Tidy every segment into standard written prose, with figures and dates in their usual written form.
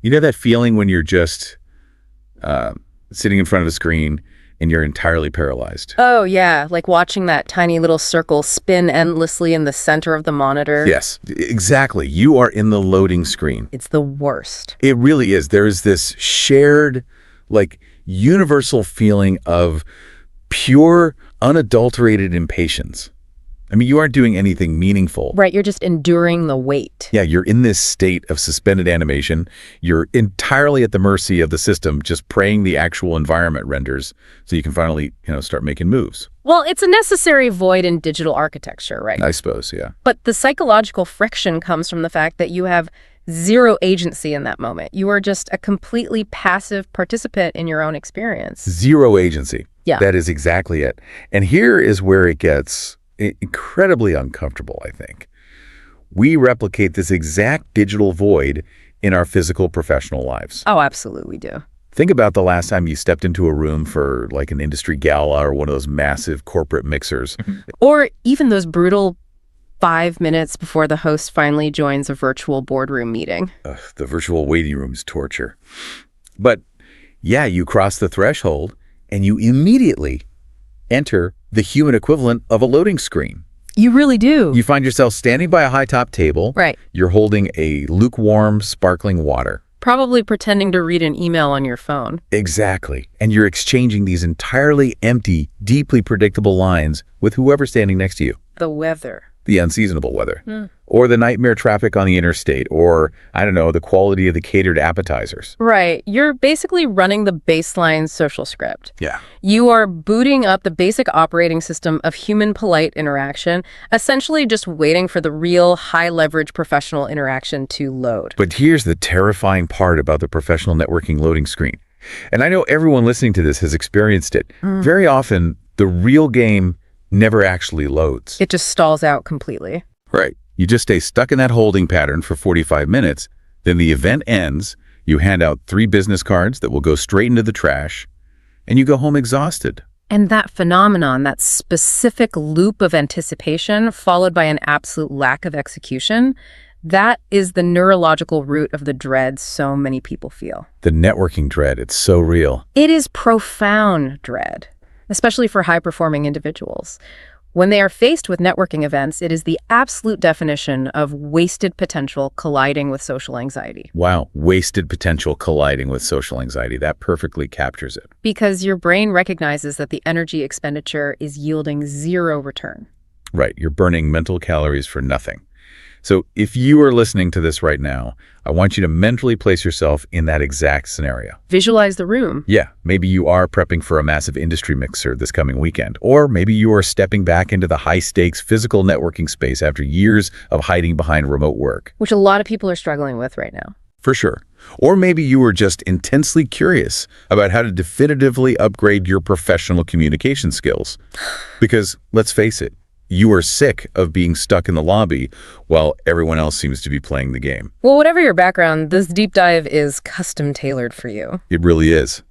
You know that feeling when you're just sitting in front of a screen and you're entirely paralyzed? Oh, yeah, like watching that tiny little circle spin endlessly in the center of the monitor. Yes, exactly. You are in the loading screen. It's the worst. It really is. There is this shared, like, universal feeling of pure, unadulterated impatience. I mean, you aren't doing anything meaningful. Right, you're just enduring the wait. Yeah, you're in this state of suspended animation. You're entirely at the mercy of the system, just praying the actual environment renders so you can finally, start making moves. Well, it's a necessary void in digital architecture, right? I suppose, yeah. But the psychological friction comes from the fact that you have zero agency in that moment. You are just a completely passive participant in your own experience. Zero agency. Yeah. That is exactly it. And here is where it gets incredibly uncomfortable, I think. We replicate this exact digital void in our physical professional lives. Oh, absolutely we do. Think about the last time you stepped into a room for like an industry gala or one of those massive corporate mixers. Or even those brutal 5 minutes before the host finally joins a virtual boardroom meeting. The virtual waiting room's torture. But yeah, you cross the threshold and you immediately enter the human equivalent of a loading screen. You really do. You find yourself standing by a high-top table. Right. You're holding a lukewarm, sparkling water. Probably pretending to read an email on your phone. Exactly. And you're exchanging these entirely empty, deeply predictable lines with whoever's standing next to you. The weather. The unseasonable weather. Or the nightmare traffic on the interstate. Or, I don't know, the quality of the catered appetizers. Right. You're basically running the baseline social script. Yeah. You are booting up the basic operating system of human polite interaction, essentially just waiting for the real high-leverage professional interaction to load. But here's the terrifying part about the professional networking loading screen. And I know everyone listening to this has experienced it. Very often, the real game never actually loads. It just stalls out completely. Right. You just stay stuck in that holding pattern for 45 minutes. Then the event ends. You hand out 3 business cards that will go straight into the trash, and you go home exhausted. And that phenomenon, that specific loop of anticipation followed by an absolute lack of execution, that is the neurological root of the dread so many people feel. The networking dread, it's so real. It is profound dread, especially for high-performing individuals. When they are faced with networking events, it is the absolute definition of wasted potential colliding with social anxiety. Wow, wasted potential colliding with social anxiety. That perfectly captures it. Because your brain recognizes that the energy expenditure is yielding zero return. Right, you're burning mental calories for nothing. So if you are listening to this right now, I want you to mentally place yourself in that exact scenario. Visualize the room. Yeah, maybe you are prepping for a massive industry mixer this coming weekend, or maybe you are stepping back into the high-stakes physical networking space after years of hiding behind remote work. Which a lot of people are struggling with right now. For sure. Or maybe you were just intensely curious about how to definitively upgrade your professional communication skills. Because, let's face it, you are sick of being stuck in the lobby while everyone else seems to be playing the game. Well, whatever your background, this deep dive is custom tailored for you. It really is.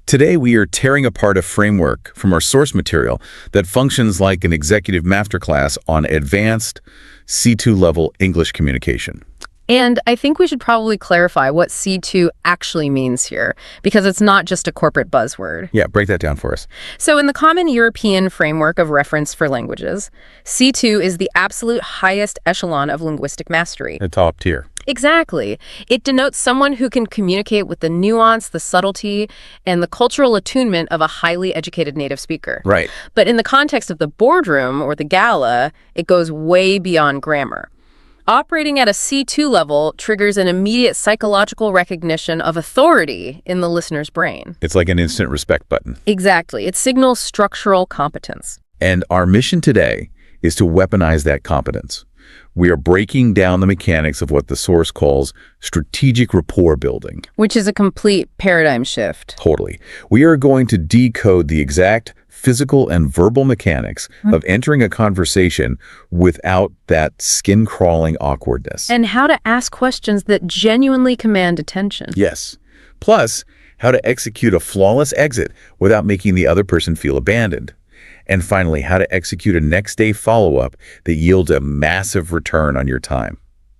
Today, we are tearing apart a framework from our source material that functions like an executive masterclass on advanced C2 level English communication. And I think we should probably clarify what C2 actually means here, because it's not just a corporate buzzword. Yeah, break that down for us. So in the common European framework of reference for languages, C2 is the absolute highest echelon of linguistic mastery. The top tier. Exactly. It denotes someone who can communicate with the nuance, the subtlety, and the cultural attunement of a highly educated native speaker. Right. But in the context of the boardroom or the gala, it goes way beyond grammar. Operating at a C2 level triggers an immediate psychological recognition of authority in the listener's brain. It's like an instant respect button. Exactly. It signals structural competence. And our mission today is to weaponize that competence. We are breaking down the mechanics of what the source calls strategic rapport building. Which is a complete paradigm shift. Totally. We are going to decode the exact physical and verbal mechanics of entering a conversation without that skin-crawling awkwardness. And how to ask questions that genuinely command attention. Yes. Plus, how to execute a flawless exit without making the other person feel abandoned. And finally, how to execute a next-day follow-up that yields a massive return on your time.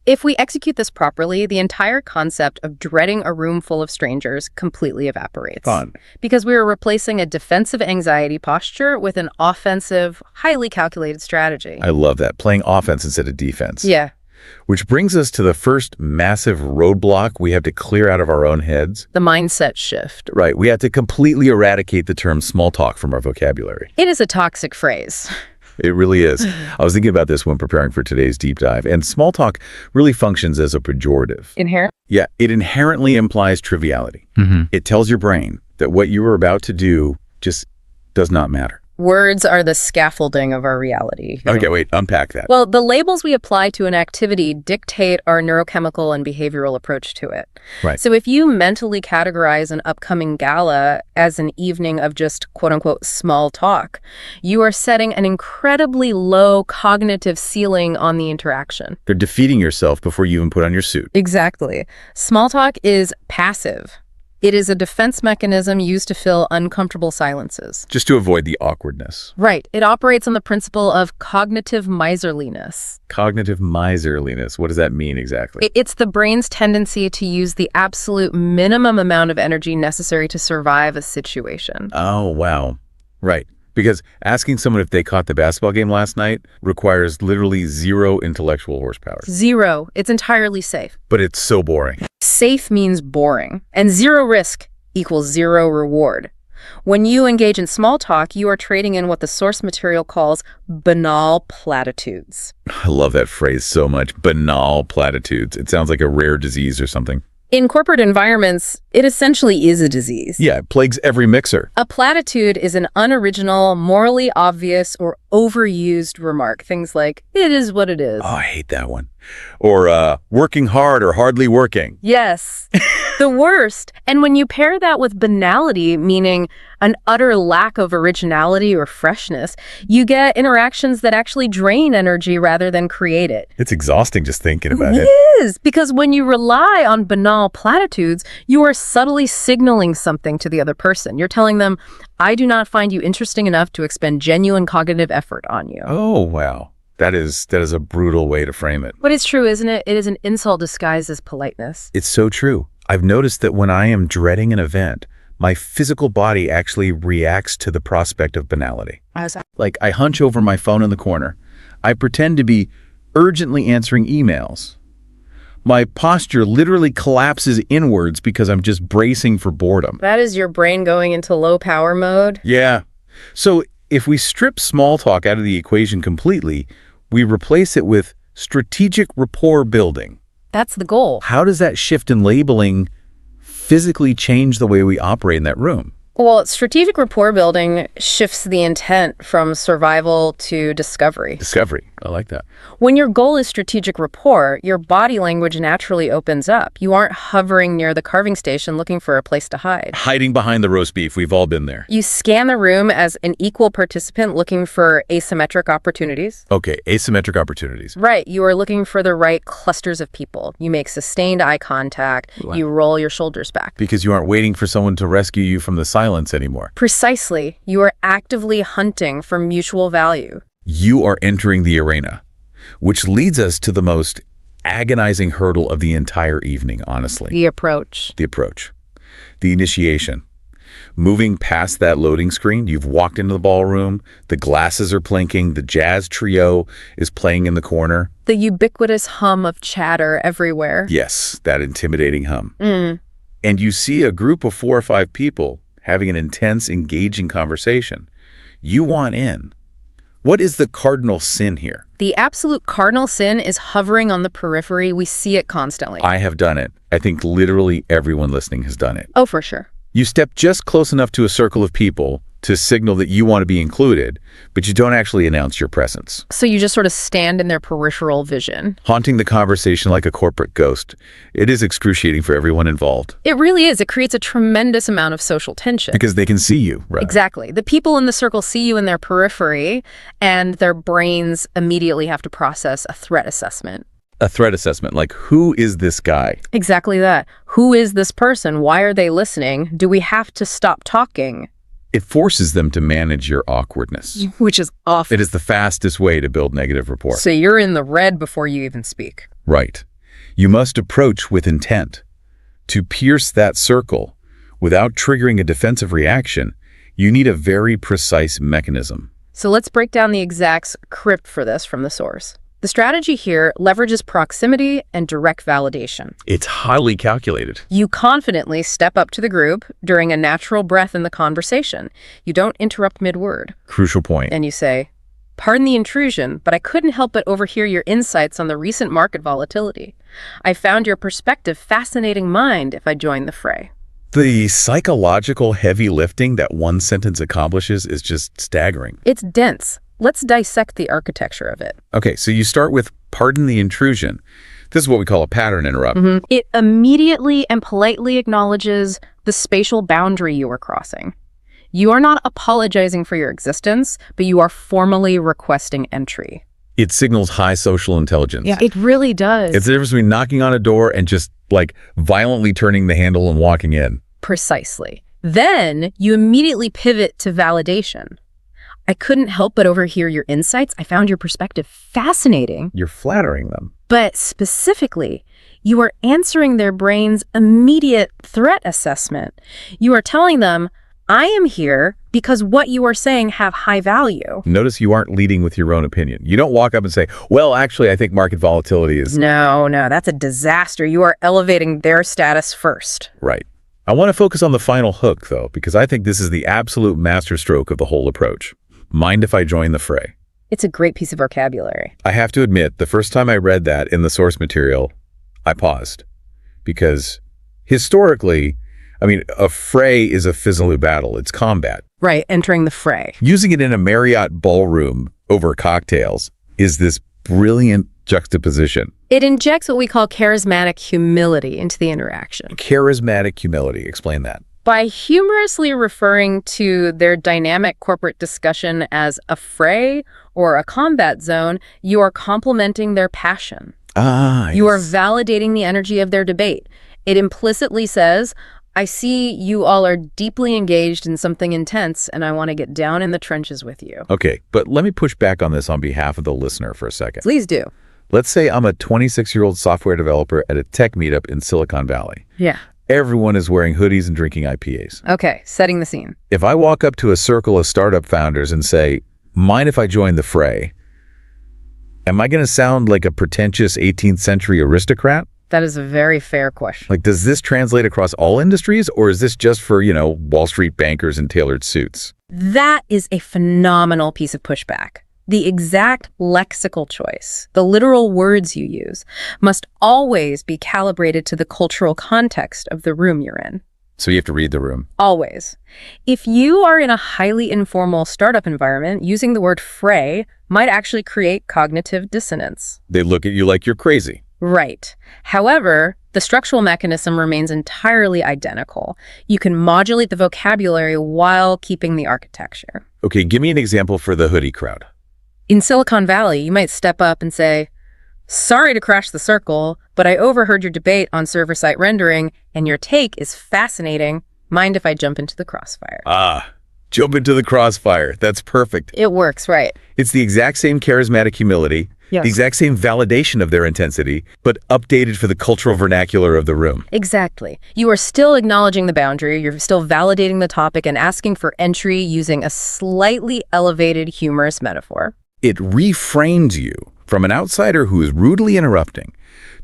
If we execute this properly, the entire concept of dreading a room full of strangers completely evaporates. Fun. Because we are replacing a defensive anxiety posture with an offensive, highly calculated strategy. I love that. Playing offense instead of defense. Yeah. Which brings us to the first massive roadblock we have to clear out of our own heads. The mindset shift. Right. We have to completely eradicate the term small talk from our vocabulary. It is a toxic phrase. It really is. I was thinking about this when preparing for today's deep dive, and small talk really functions as a pejorative. Inherent? Yeah, it inherently implies triviality. It tells your brain that what you are about to do just does not matter. Words are the scaffolding of our reality. Okay, wait, unpack that. Well, the labels we apply to an activity dictate our neurochemical and behavioral approach to it. Right. So if you mentally categorize an upcoming gala as an evening of just quote-unquote small talk, you are setting an incredibly low cognitive ceiling on the interaction. You're defeating yourself before you even put on your suit. Exactly. Small talk is passive. It is a defense mechanism used to fill uncomfortable silences. Just to avoid the awkwardness. Right. It operates on the principle of cognitive miserliness. Cognitive miserliness. What does that mean exactly? It's the brain's tendency to use the absolute minimum amount of energy necessary to survive a situation. Oh, wow. Right. Because asking someone if they caught the basketball game last night requires literally zero intellectual horsepower. Zero. It's entirely safe. But it's so boring. Safe means boring, and zero risk equals zero reward. When you engage in small talk, you are trading in what the source material calls banal platitudes. I love that phrase so much. Banal platitudes. It sounds like a rare disease or something. In corporate environments, it essentially is a disease. Yeah, it plagues every mixer. A platitude is an unoriginal, morally obvious, or overused remark. Things like, it is what it is. Oh, I hate that one. Or working hard or hardly working. Yes, the worst. And when you pair that with banality, meaning an utter lack of originality or freshness, you get interactions that actually drain energy rather than create it. It's exhausting just thinking about it. It is, because when you rely on banal platitudes, you are subtly signaling something to the other person. You're telling them, I do not find you interesting enough to expend genuine cognitive effort on you. Oh, wow. That is a brutal way to frame it. But it's true, isn't it? It is an insult disguised as politeness. It's so true. I've noticed that when I am dreading an event, my physical body actually reacts to the prospect of banality. Like I hunch over my phone in the corner. I pretend to be urgently answering emails. My posture literally collapses inwards because I'm just bracing for boredom. That is your brain going into low power mode. Yeah. So if we strip small talk out of the equation completely, we replace it with strategic rapport building. That's the goal. How does that shift in labeling physically change the way we operate in that room? Well, strategic rapport building shifts the intent from survival to discovery. Discovery. I like that. When your goal is strategic rapport, your body language naturally opens up. You aren't hovering near the carving station looking for a place to hide. Hiding behind the roast beef. We've all been there. You scan the room as an equal participant looking for asymmetric opportunities. Okay, asymmetric opportunities. Right. You are looking for the right clusters of people. You make sustained eye contact. Wow. You roll your shoulders back. Because you aren't waiting for someone to rescue you from the silence anymore. Precisely. You are actively hunting for mutual value. You are entering the arena, which leads us to the most agonizing hurdle of the entire evening, honestly. The approach. The approach. The initiation. Moving past that loading screen, you've walked into the ballroom, the glasses are plinking, the jazz trio is playing in the corner. The ubiquitous hum of chatter everywhere. Yes, that intimidating hum. And you see a group of 4 or 5 people having an intense, engaging conversation. You want in. What is the cardinal sin here? The absolute cardinal sin is hovering on the periphery. We see it constantly. I have done it. I think literally everyone listening has done it. Oh, for sure. You step just close enough to a circle of people to signal that you want to be included, but you don't actually announce your presence. So you just sort of stand in their peripheral vision. Haunting the conversation like a corporate ghost. It is excruciating for everyone involved. It really is. It creates a tremendous amount of social tension. Because they can see you, right? Exactly. The people in the circle see you in their periphery, and their brains immediately have to process a threat assessment. A threat assessment, like who is this guy? Exactly that. Who is this person? Why are they listening? Do we have to stop talking? It forces them to manage your awkwardness. Which is awful. It is the fastest way to build negative rapport. So you're in the red before you even speak. Right. You must approach with intent. To pierce that circle without triggering a defensive reaction, you need a very precise mechanism. So let's break down the exact script for this from the source. The strategy here leverages proximity and direct validation. It's highly calculated. You confidently step up to the group during a natural breath in the conversation. You don't interrupt mid-word. Crucial point. And you say, "Pardon the intrusion, but I couldn't help but overhear your insights on the recent market volatility. I found your perspective fascinating. Mind if I join the fray?" The psychological heavy lifting that one sentence accomplishes is just staggering. It's dense. Let's dissect the architecture of it. Okay, so you start with "pardon the intrusion." This is what we call a pattern interrupt. It immediately and politely acknowledges the spatial boundary you are crossing. You are not apologizing for your existence, but you are formally requesting entry. It signals high social intelligence. Yeah, it really does. It's the difference between knocking on a door and just like violently turning the handle and walking in. Precisely. Then you immediately pivot to validation. "I couldn't help but overhear your insights. I found your perspective fascinating." You're flattering them. But specifically, you are answering their brain's immediate threat assessment. You are telling them, "I am here because what you are saying have high value." Notice you aren't leading with your own opinion. You don't walk up and say, "Well, actually, I think market volatility is..." No, that's a disaster. You are elevating their status first. Right. I want to focus on the final hook, though, because I think this is the absolute masterstroke of the whole approach. "Mind if I join the fray?" It's a great piece of vocabulary. I have to admit, the first time I read that in the source material, I paused. Because historically, a fray is a Fizzaloo battle. It's combat. Right, entering the fray. Using it in a Marriott ballroom over cocktails is this brilliant juxtaposition. It injects what we call charismatic humility into the interaction. Charismatic humility. Explain that. By humorously referring to their dynamic corporate discussion as a fray or a combat zone, you are complimenting their passion. You are validating the energy of their debate. It implicitly says, "I see you all are deeply engaged in something intense, and I want to get down in the trenches with you." Okay, but let me push back on this on behalf of the listener for a second. Please do. Let's say I'm a 26-year-old software developer at a tech meetup in Silicon Valley. Yeah. Everyone is wearing hoodies and drinking IPAs. Okay, setting the scene. If I walk up to a circle of startup founders and say, "Mind if I join the fray?" am I going to sound like a pretentious 18th century aristocrat? That is a very fair question. Like, does this translate across all industries, or is this just for, Wall Street bankers in tailored suits? That is a phenomenal piece of pushback. The exact lexical choice, the literal words you use, must always be calibrated to the cultural context of the room you're in. So you have to read the room. Always. If you are in a highly informal startup environment, using the word fray might actually create cognitive dissonance. They look at you like you're crazy. Right. However, the structural mechanism remains entirely identical. You can modulate the vocabulary while keeping the architecture. Okay, give me an example for the hoodie crowd. In Silicon Valley, you might step up and say, "Sorry to crash the circle, but I overheard your debate on server-side rendering, and your take is fascinating. Mind if I jump into the crossfire?" Jump into the crossfire. That's perfect. It works, right? It's the exact same charismatic humility, Yes. the exact same validation of their intensity, but updated for the cultural vernacular of the room. Exactly. You are still acknowledging the boundary, you're still validating the topic and asking for entry using a slightly elevated humorous metaphor. It reframes you from an outsider who is rudely interrupting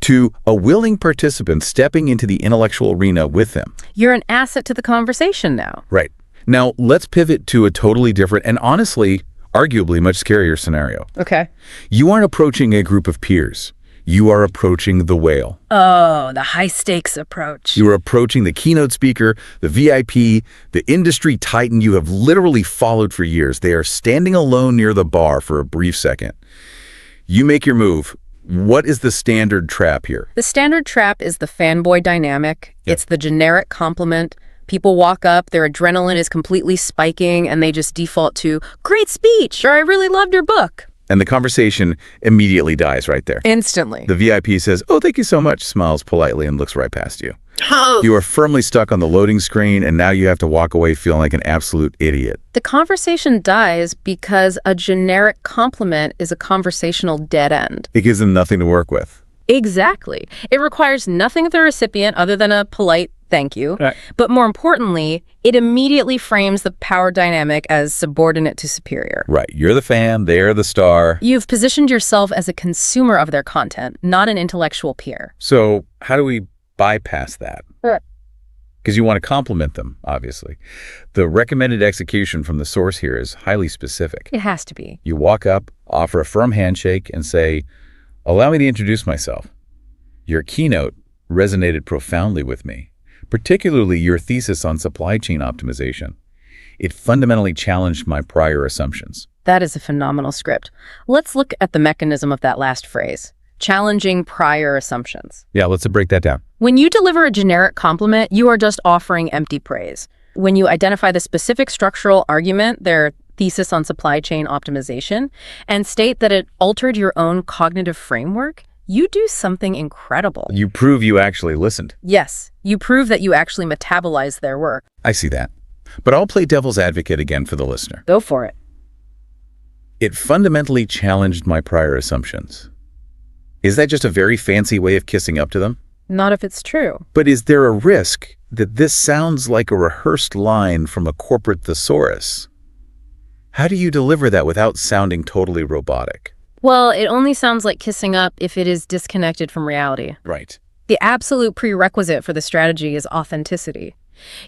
to a willing participant stepping into the intellectual arena with them. You're an asset to the conversation now. Right. Now, let's pivot to a totally different and honestly, arguably much scarier scenario. Okay. You aren't approaching a group of peers. You are approaching the whale. Oh, the high-stakes approach. You are approaching the keynote speaker, the VIP, the industry titan you have literally followed for years. They are standing alone near the bar for a brief second. You make your move. What is the standard trap here? The standard trap is the fanboy dynamic. Yep. It's the generic compliment. People walk up, their adrenaline is completely spiking, and they just default to, "Great speech," or "I really loved your book." And the conversation immediately dies right there. Instantly. The VIP says, "Oh, thank you so much," smiles politely and looks right past you. Oh. You are firmly stuck on the loading screen, and now you have to walk away feeling like an absolute idiot. The conversation dies because a generic compliment is a conversational dead end. It gives them nothing to work with. Exactly. It requires nothing of the recipient other than a polite thank you. Right. But more importantly, it immediately frames the power dynamic as subordinate to superior. Right. You're the fan, they're the star. You've positioned yourself as a consumer of their content, not an intellectual peer. So how do we bypass that? Sure. Because you want to compliment them, obviously. The recommended execution from the source here is highly specific. It has to be. You walk up, offer a firm handshake, and say, "Allow me to introduce myself. Your keynote resonated profoundly with me, particularly your thesis on supply chain optimization. It fundamentally challenged my prior assumptions." That is a phenomenal script. Let's look at the mechanism of that last phrase. Challenging prior assumptions. Yeah, let's break that down. When you deliver a generic compliment, you are just offering empty praise. When you identify the specific structural argument, their thesis on supply chain optimization, and state that it altered your own cognitive framework, you do something incredible. You prove you actually listened. Yes, you prove that you actually metabolized their work. I see that. But I'll play devil's advocate again for the listener. Go for it. It fundamentally challenged my prior assumptions. Is that just a very fancy way of kissing up to them? Not if it's true. But is there a risk that this sounds like a rehearsed line from a corporate thesaurus? How do you deliver that without sounding totally robotic? Well, it only sounds like kissing up if it is disconnected from reality. Right. The absolute prerequisite for the strategy is authenticity.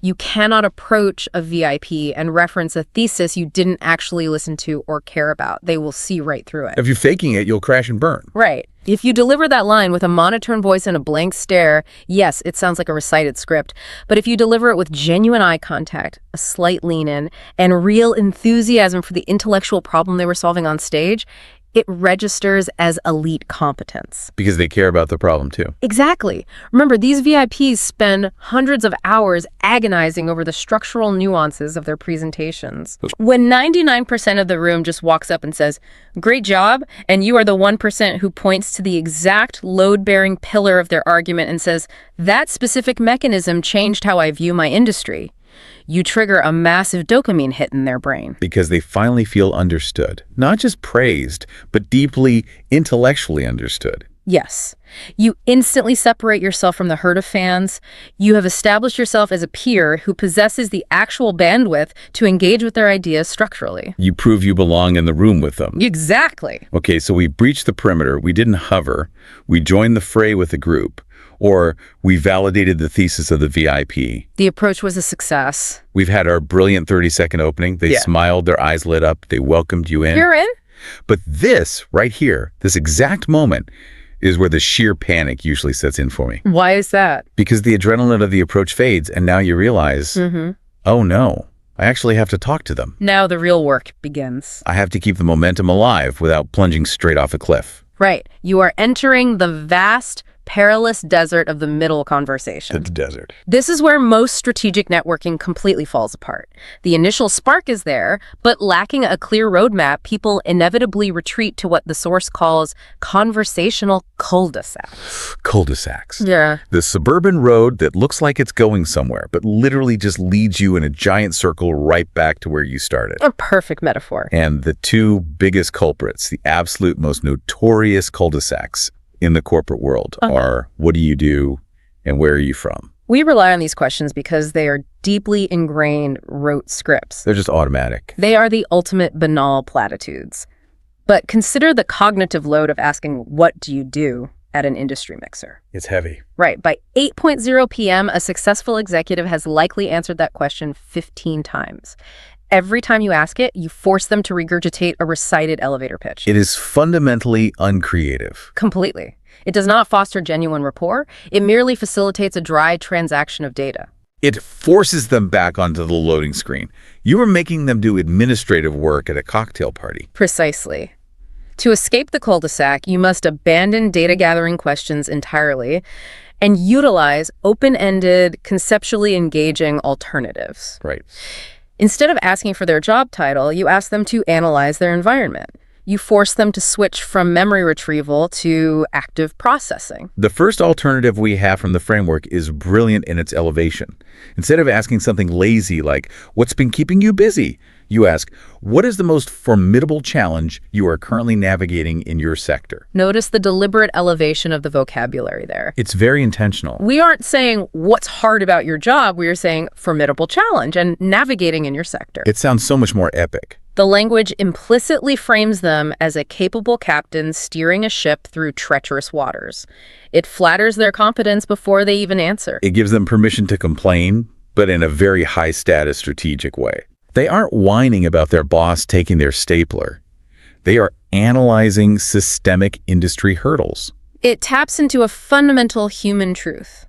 You cannot approach a VIP and reference a thesis you didn't actually listen to or care about. They will see right through it. If you're faking it, you'll crash and burn. Right. If you deliver that line with a monotone voice and a blank stare, yes, it sounds like a recited script. But if you deliver it with genuine eye contact, a slight lean in, and real enthusiasm for the intellectual problem they were solving on stage, it registers as elite competence. Because they care about the problem too. Exactly. Remember, these VIPs spend hundreds of hours agonizing over the structural nuances of their presentations. When 99% of the room just walks up and says, "Great job," and you are the 1% who points to the exact load-bearing pillar of their argument and says, "That specific mechanism changed how I view my industry," you trigger a massive dopamine hit in their brain. Because they finally feel understood. Not just praised, but deeply intellectually understood. Yes. You instantly separate yourself from the herd of fans. You have established yourself as a peer who possesses the actual bandwidth to engage with their ideas structurally. You prove you belong in the room with them. Exactly. Okay, so we breached the perimeter. We didn't hover. We joined the fray with the group. Or we validated the thesis of the VIP. The approach was a success. We've had our brilliant 30-second opening. They smiled, their eyes lit up, they welcomed you in. You're in? But this right here, this exact moment, is where the sheer panic usually sets in for me. Why is that? Because the adrenaline of the approach fades, and now you realize, oh no, I actually have to talk to them. Now the real work begins. I have to keep the momentum alive without plunging straight off a cliff. Right. You are entering the vast, perilous desert of the middle conversation. The desert. This is where most strategic networking completely falls apart. The initial spark is there, but lacking a clear roadmap, people inevitably retreat to what the source calls conversational cul-de-sacs. Cul-de-sacs. Yeah. The suburban road that looks like it's going somewhere, but literally just leads you in a giant circle right back to where you started. A perfect metaphor. And the two biggest culprits, the absolute most notorious cul-de-sacs in the corporate world are, what do you do and where are you from? We rely on these questions because they are deeply ingrained rote scripts. They're just automatic. They are the ultimate banal platitudes. But consider the cognitive load of asking, what do you do at an industry mixer? It's heavy. Right. By 8:00 p.m., a successful executive has likely answered that question 15 times. Every time you ask it, you force them to regurgitate a recited elevator pitch. It is fundamentally uncreative. Completely. It does not foster genuine rapport. It merely facilitates a dry transaction of data. It forces them back onto the loading screen. You are making them do administrative work at a cocktail party. Precisely. To escape the cul-de-sac, you must abandon data-gathering questions entirely and utilize open-ended, conceptually engaging alternatives. Right. Instead of asking for their job title, you ask them to analyze their environment. You force them to switch from memory retrieval to active processing. The first alternative we have from the framework is brilliant in its elevation. Instead of asking something lazy like, what's been keeping you busy? You ask, what is the most formidable challenge you are currently navigating in your sector? Notice the deliberate elevation of the vocabulary there. It's very intentional. We aren't saying what's hard about your job. We are saying formidable challenge and navigating in your sector. It sounds so much more epic. The language implicitly frames them as a capable captain steering a ship through treacherous waters. It flatters their competence before they even answer. It gives them permission to complain, but in a very high-status strategic way. They aren't whining about their boss taking their stapler. They are analyzing systemic industry hurdles. It taps into a fundamental human truth.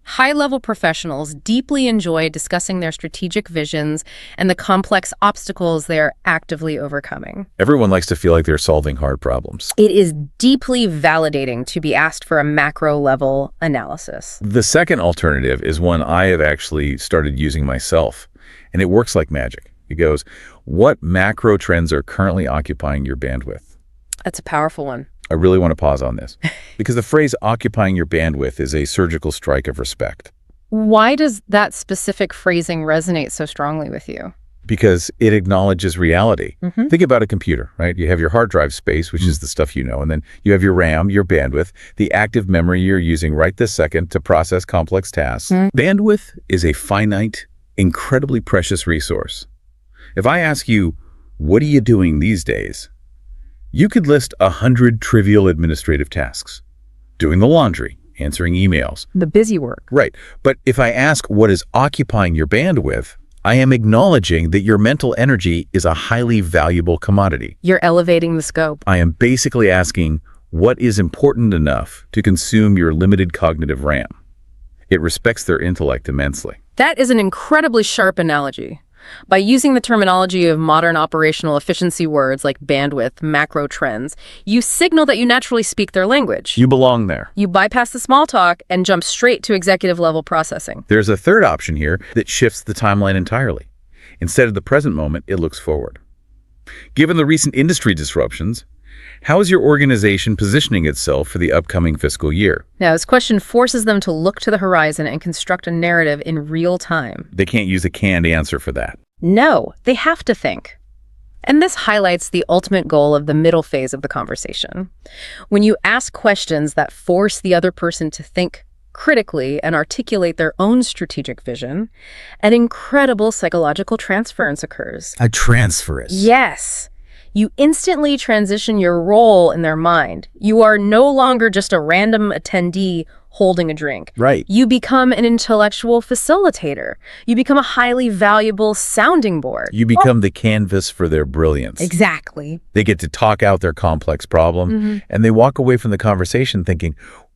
High-level professionals deeply enjoy discussing their strategic visions and the complex obstacles they are actively overcoming. Everyone likes to feel like they're solving hard problems. It is deeply validating to be asked for a macro-level analysis. The second alternative is one I have actually started using myself, and it works like magic. It goes, what macro trends are currently occupying your bandwidth? That's a powerful one. I really want to pause on this, because the phrase occupying your bandwidth is a surgical strike of respect. Why does that specific phrasing resonate so strongly with you? Because it acknowledges reality. Think about a computer, right? You have your hard drive space, which is the stuff you know, and then you have your RAM, your bandwidth, the active memory you're using right this second to process complex tasks. Bandwidth is a finite, incredibly precious resource. If I ask you, what are you doing these days? You could list 100 trivial administrative tasks. Doing the laundry, answering emails. The busy work. Right. But if I ask what is occupying your bandwidth, I am acknowledging that your mental energy is a highly valuable commodity. You're elevating the scope. I am basically asking what is important enough to consume your limited cognitive RAM. It respects their intellect immensely. That is an incredibly sharp analogy. By using the terminology of modern operational efficiency words like bandwidth, macro trends, you signal that you naturally speak their language. You belong there. You bypass the small talk and jump straight to executive level processing. There's a third option here that shifts the timeline entirely. Instead of the present moment, it looks forward. Given the recent industry disruptions, how is your organization positioning itself for the upcoming fiscal year? Now, this question forces them to look to the horizon and construct a narrative in real time. They can't use a canned answer for that. No, they have to think. And this highlights the ultimate goal of the middle phase of the conversation. When you ask questions that force the other person to think critically and articulate their own strategic vision, an incredible psychological transference occurs. A transference. Yes. You instantly transition your role in their mind. You are no longer just a random attendee holding a drink. Right. You become an intellectual facilitator. You become a highly valuable sounding board. You become the canvas for their brilliance. Exactly. They get to talk out their complex problem, and they walk away from the conversation thinking,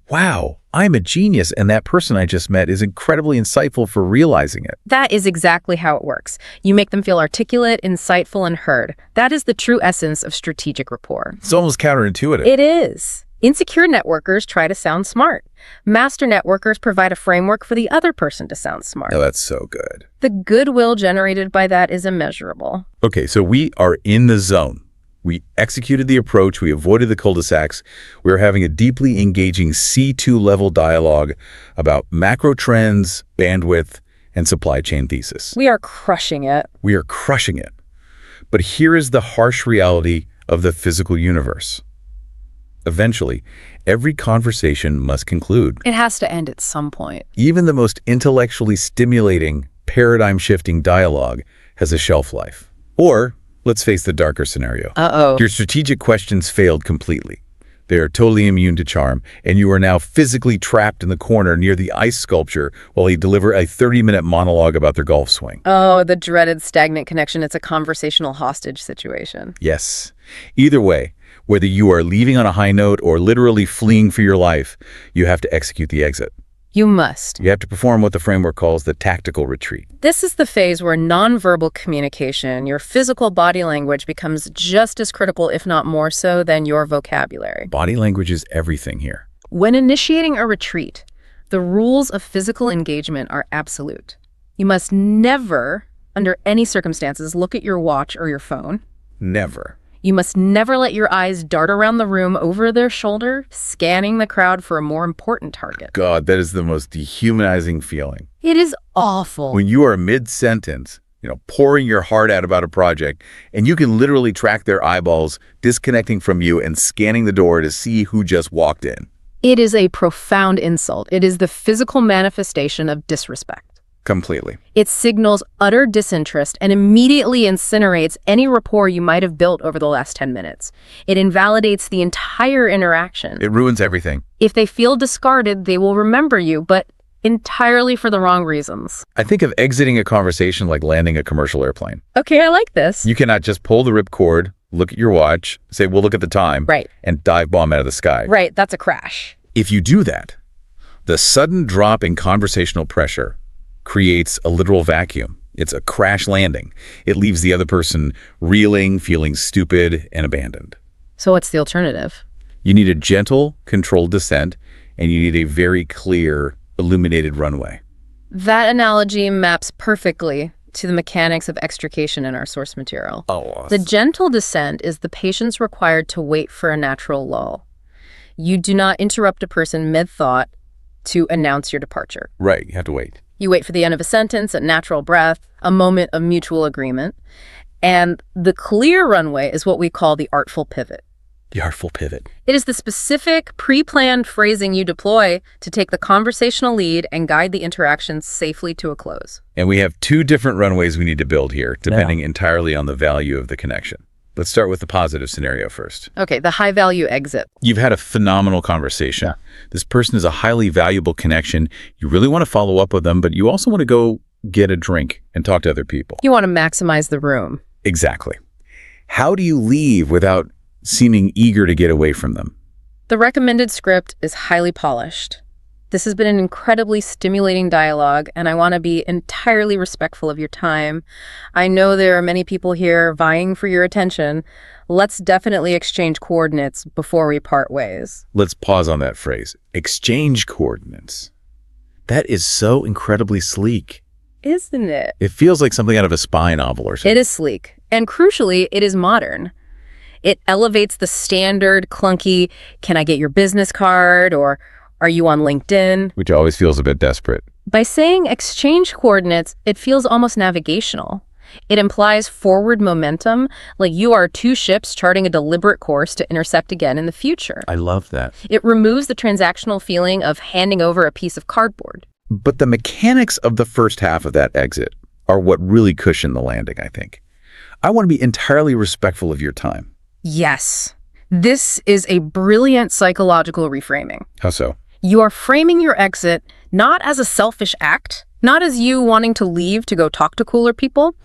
wow, I'm a genius, and that person I just met is incredibly insightful for realizing it. That is exactly how it works. You make them feel articulate, insightful, and heard. That is the true essence of strategic rapport. It's almost counterintuitive. It is. Insecure networkers try to sound smart. Master networkers provide a framework for the other person to sound smart. Oh, that's so good. The goodwill generated by that is immeasurable. Okay, so we are in the zone. We executed the approach. We avoided the cul-de-sacs. We are having a deeply engaging C2 level dialogue about macro trends, bandwidth, and supply chain thesis. We are crushing it. We are crushing it. But here is the harsh reality of the physical universe. Eventually, every conversation must conclude. It has to end at some point. Even the most intellectually stimulating, paradigm-shifting dialogue has a shelf life. Or, let's face the darker scenario. Uh-oh. Your strategic questions failed completely. They are totally immune to charm, and you are now physically trapped in the corner near the ice sculpture while they deliver a 30-minute monologue about their golf swing. Oh, the dreaded stagnant connection. It's a conversational hostage situation. Yes. Either way, whether you are leaving on a high note or literally fleeing for your life, you have to execute the exit. You must. You have to perform what the framework calls the tactical retreat. This is the phase where nonverbal communication, your physical body language, becomes just as critical, if not more so, than your vocabulary. Body language is everything here. When initiating a retreat, the rules of physical engagement are absolute. You must never, under any circumstances, look at your watch or your phone. Never. You must never let your eyes dart around the room over their shoulder, scanning the crowd for a more important target. God, that is the most dehumanizing feeling. It is awful. When you are mid-sentence, pouring your heart out about a project, and you can literally track their eyeballs disconnecting from you and scanning the door to see who just walked in. It is a profound insult. It is the physical manifestation of disrespect. Completely. It signals utter disinterest and immediately incinerates any rapport you might have built over the last 10 minutes. It invalidates the entire interaction. It ruins everything. If they feel discarded, they will remember you, but entirely for the wrong reasons. I think of exiting a conversation like landing a commercial airplane. Okay, I like this. You cannot just pull the ripcord, look at your watch, say, well, look at the time, Right. and dive bomb out of the sky. Right, that's a crash. If you do that, the sudden drop in conversational pressure creates a literal vacuum. It's a crash landing. It leaves the other person reeling, feeling stupid, and abandoned. So what's the alternative? You need a gentle, controlled descent, and you need a very clear, illuminated runway. That analogy maps perfectly to the mechanics of extrication in our source material. Oh, The gentle descent is the patience required to wait for a natural lull. You do not interrupt a person mid-thought to announce your departure. right. You have to wait. You wait for the end of a sentence, a natural breath, a moment of mutual agreement. And the clear runway is what we call the artful pivot. The artful pivot. It is the specific, pre-planned phrasing you deploy to take the conversational lead and guide the interaction safely to a close. And we have two different runways we need to build here, depending entirely on the value of the connection. Let's start with the positive scenario first. Okay, the high-value exit. You've had a phenomenal conversation. Yeah. This person is a highly valuable connection. You really want to follow up with them, but you also want to go get a drink and talk to other people. You want to maximize the room. Exactly. How do you leave without seeming eager to get away from them? The recommended script is highly polished. This has been an incredibly stimulating dialogue, and I want to be entirely respectful of your time. I know there are many people here vying for your attention. Let's definitely exchange coordinates before we part ways. Let's pause on that phrase. Exchange coordinates. That is so incredibly sleek. Isn't it? It feels like something out of a spy novel or something. It is sleek, and crucially, it is modern. It elevates the standard, clunky, can I get your business card, or are you on LinkedIn? Which always feels a bit desperate. By saying exchange coordinates, it feels almost navigational. It implies forward momentum, like you are two ships charting a deliberate course to intercept again in the future. I love that. It removes the transactional feeling of handing over a piece of cardboard. But the mechanics of the first half of that exit are what really cushion the landing, I think. I want to be entirely respectful of your time. Yes, this is a brilliant psychological reframing. How so? You are framing your exit not as a selfish act, not as you wanting to leave to go talk to cooler people,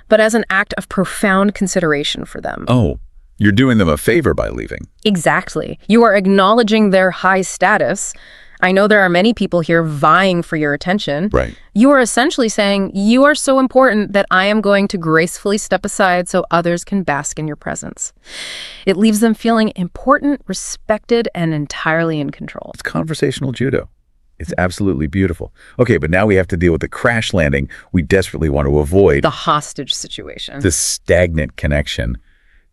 but as an act of profound consideration for them. Oh, you're doing them a favor by leaving. Exactly. You are acknowledging their high status. I know there are many people here vying for your attention. Right. You are essentially saying, you are so important that I am going to gracefully step aside so others can bask in your presence. It leaves them feeling important, respected, and entirely in control. It's conversational judo. It's absolutely beautiful. Okay, but now we have to deal with the crash landing we desperately want to avoid. The hostage situation. The stagnant connection.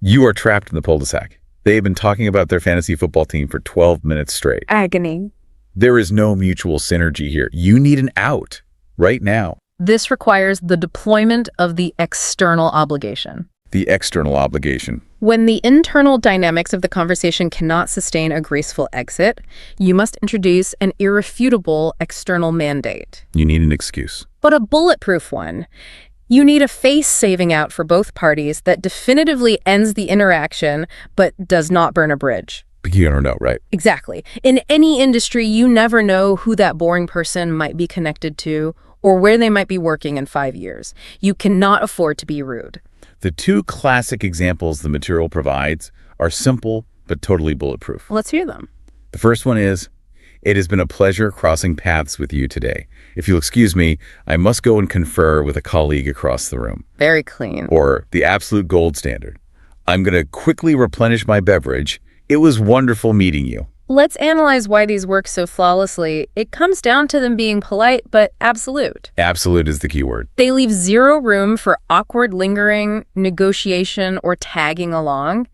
You are trapped in the cul-de-sac. They have been talking about their fantasy football team for 12 minutes straight. Agony. There is no mutual synergy here. You need an out right now. This requires the deployment of the external obligation. The external obligation. When the internal dynamics of the conversation cannot sustain a graceful exit, you must introduce an irrefutable external mandate. You need an excuse. But a bulletproof one. You need a face-saving out for both parties that definitively ends the interaction but does not burn a bridge. You don't know, right? Exactly. In any industry, you never know who that boring person might be connected to or where they might be working in 5 years. You cannot afford to be rude. The two classic examples the material provides are simple but totally bulletproof. Let's hear them. The first one is, it has been a pleasure crossing paths with you today. If you'll excuse me, I must go and confer with a colleague across the room. Very clean. Or the absolute gold standard. I'm going to quickly replenish my beverage. It was wonderful meeting you. Let's analyze why these work so flawlessly. It comes down to them being polite, but absolute. Absolute is the key word. They leave zero room for awkward lingering, negotiation, or tagging along.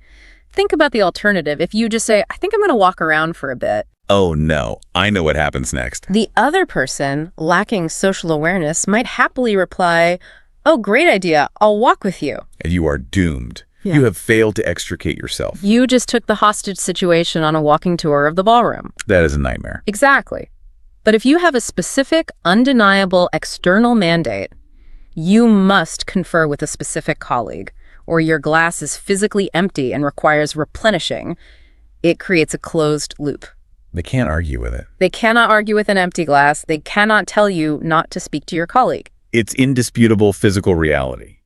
Think about the alternative. If you just say, I think I'm going to walk around for a bit. Oh no, I know what happens next. The other person, lacking social awareness, might happily reply, "Oh, great idea. I'll walk with you." And you are doomed. Yeah. You have failed to extricate yourself. You just took the hostage situation on a walking tour of the ballroom. That is a nightmare. Exactly. But if you have a specific, undeniable external mandate, you must confer with a specific colleague, or your glass is physically empty and requires replenishing. It creates a closed loop. They can't argue with it. They cannot argue with an empty glass. They cannot tell you not to speak to your colleague. It's indisputable physical reality.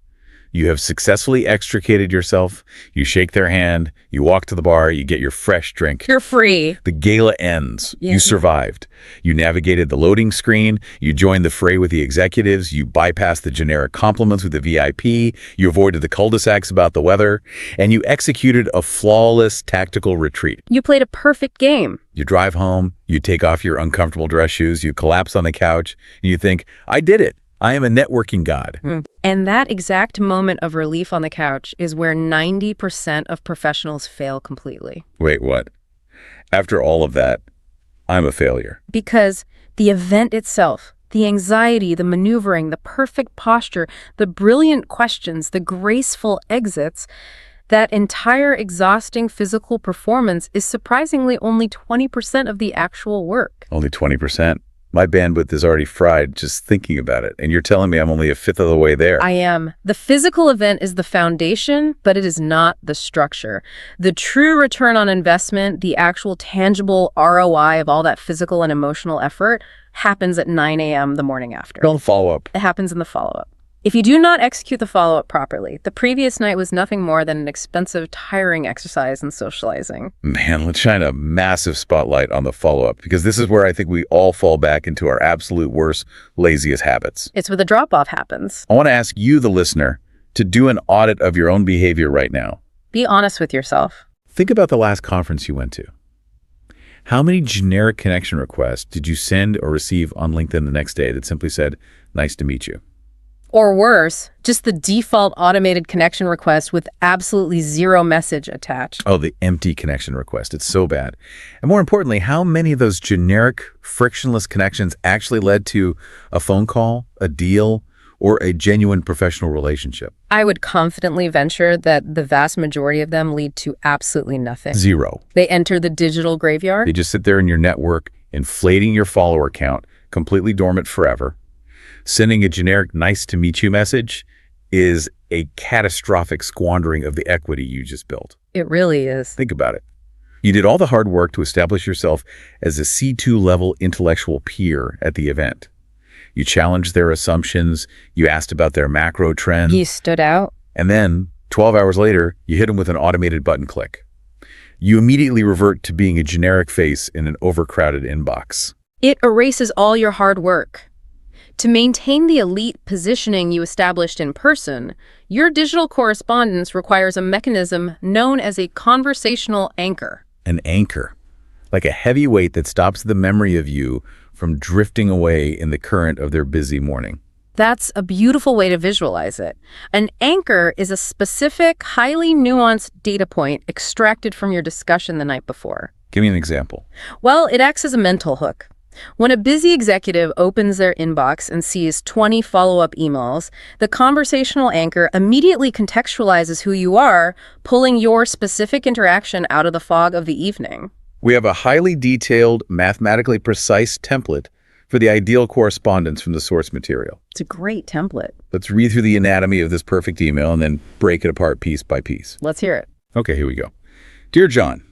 You have successfully extricated yourself, you shake their hand, you walk to the bar, you get your fresh drink. You're free. The gala ends. Yeah. You survived. You navigated the loading screen, you joined the fray with the executives, you bypassed the generic compliments with the VIP, you avoided the cul-de-sacs about the weather, and you executed a flawless tactical retreat. You played a perfect game. You drive home, you take off your uncomfortable dress shoes, you collapse on the couch, and you think, I did it. I am a networking god. And that exact moment of relief on the couch is where 90% of professionals fail completely. Wait, what? After all of that, I'm a failure. Because the event itself, the anxiety, the maneuvering, the perfect posture, the brilliant questions, the graceful exits, that entire exhausting physical performance is surprisingly only 20% of the actual work. Only 20%. My bandwidth is already fried just thinking about it, and you're telling me I'm only a fifth of the way there. I am. The physical event is the foundation, but it is not the structure. The true return on investment, the actual tangible ROI of all that physical and emotional effort, happens at 9 a.m. the morning after. Don't follow up. It happens in the follow-up. If you do not execute the follow-up properly, the previous night was nothing more than an expensive, tiring exercise in socializing. Man, let's shine a massive spotlight on the follow-up, because this is where I think we all fall back into our absolute worst, laziest habits. It's where the drop-off happens. I want to ask you, the listener, to do an audit of your own behavior right now. Be honest with yourself. Think about the last conference you went to. How many generic connection requests did you send or receive on LinkedIn the next day that simply said, "Nice to meet you"? Or worse, just the default automated connection request with absolutely zero message attached. Oh, the empty connection request. It's so bad. And more importantly, how many of those generic, frictionless connections actually led to a phone call, a deal, or a genuine professional relationship? I would confidently venture that the vast majority of them lead to absolutely nothing. Zero. They enter the digital graveyard. They just sit there in your network, inflating your follower count, completely dormant forever. Sending a generic "nice to meet you" message is a catastrophic squandering of the equity you just built. It really is. Think about it. You did all the hard work to establish yourself as a C2 level intellectual peer at the event. You challenged their assumptions, you asked about their macro trends, You stood out. and then 12 hours later, you hit them with an automated button click. You immediately revert to being a generic face in an overcrowded inbox. It erases all your hard work. To maintain the elite positioning you established in person, your digital correspondence requires a mechanism known as a conversational anchor. An anchor, like a heavy weight that stops the memory of you from drifting away in the current of their busy morning. That's a beautiful way to visualize it. An anchor is a specific, highly nuanced data point extracted from your discussion the night before. Give me an example. Well, it acts as a mental hook. When a busy executive opens their inbox and sees 20 follow-up emails, the conversational anchor immediately contextualizes who you are, pulling your specific interaction out of the fog of the evening. We have a highly detailed, mathematically precise template for the ideal correspondence from the source material. It's a great template. Let's read through the anatomy of this perfect email and then break it apart piece by piece. Let's hear it. Okay, here we go. Dear John,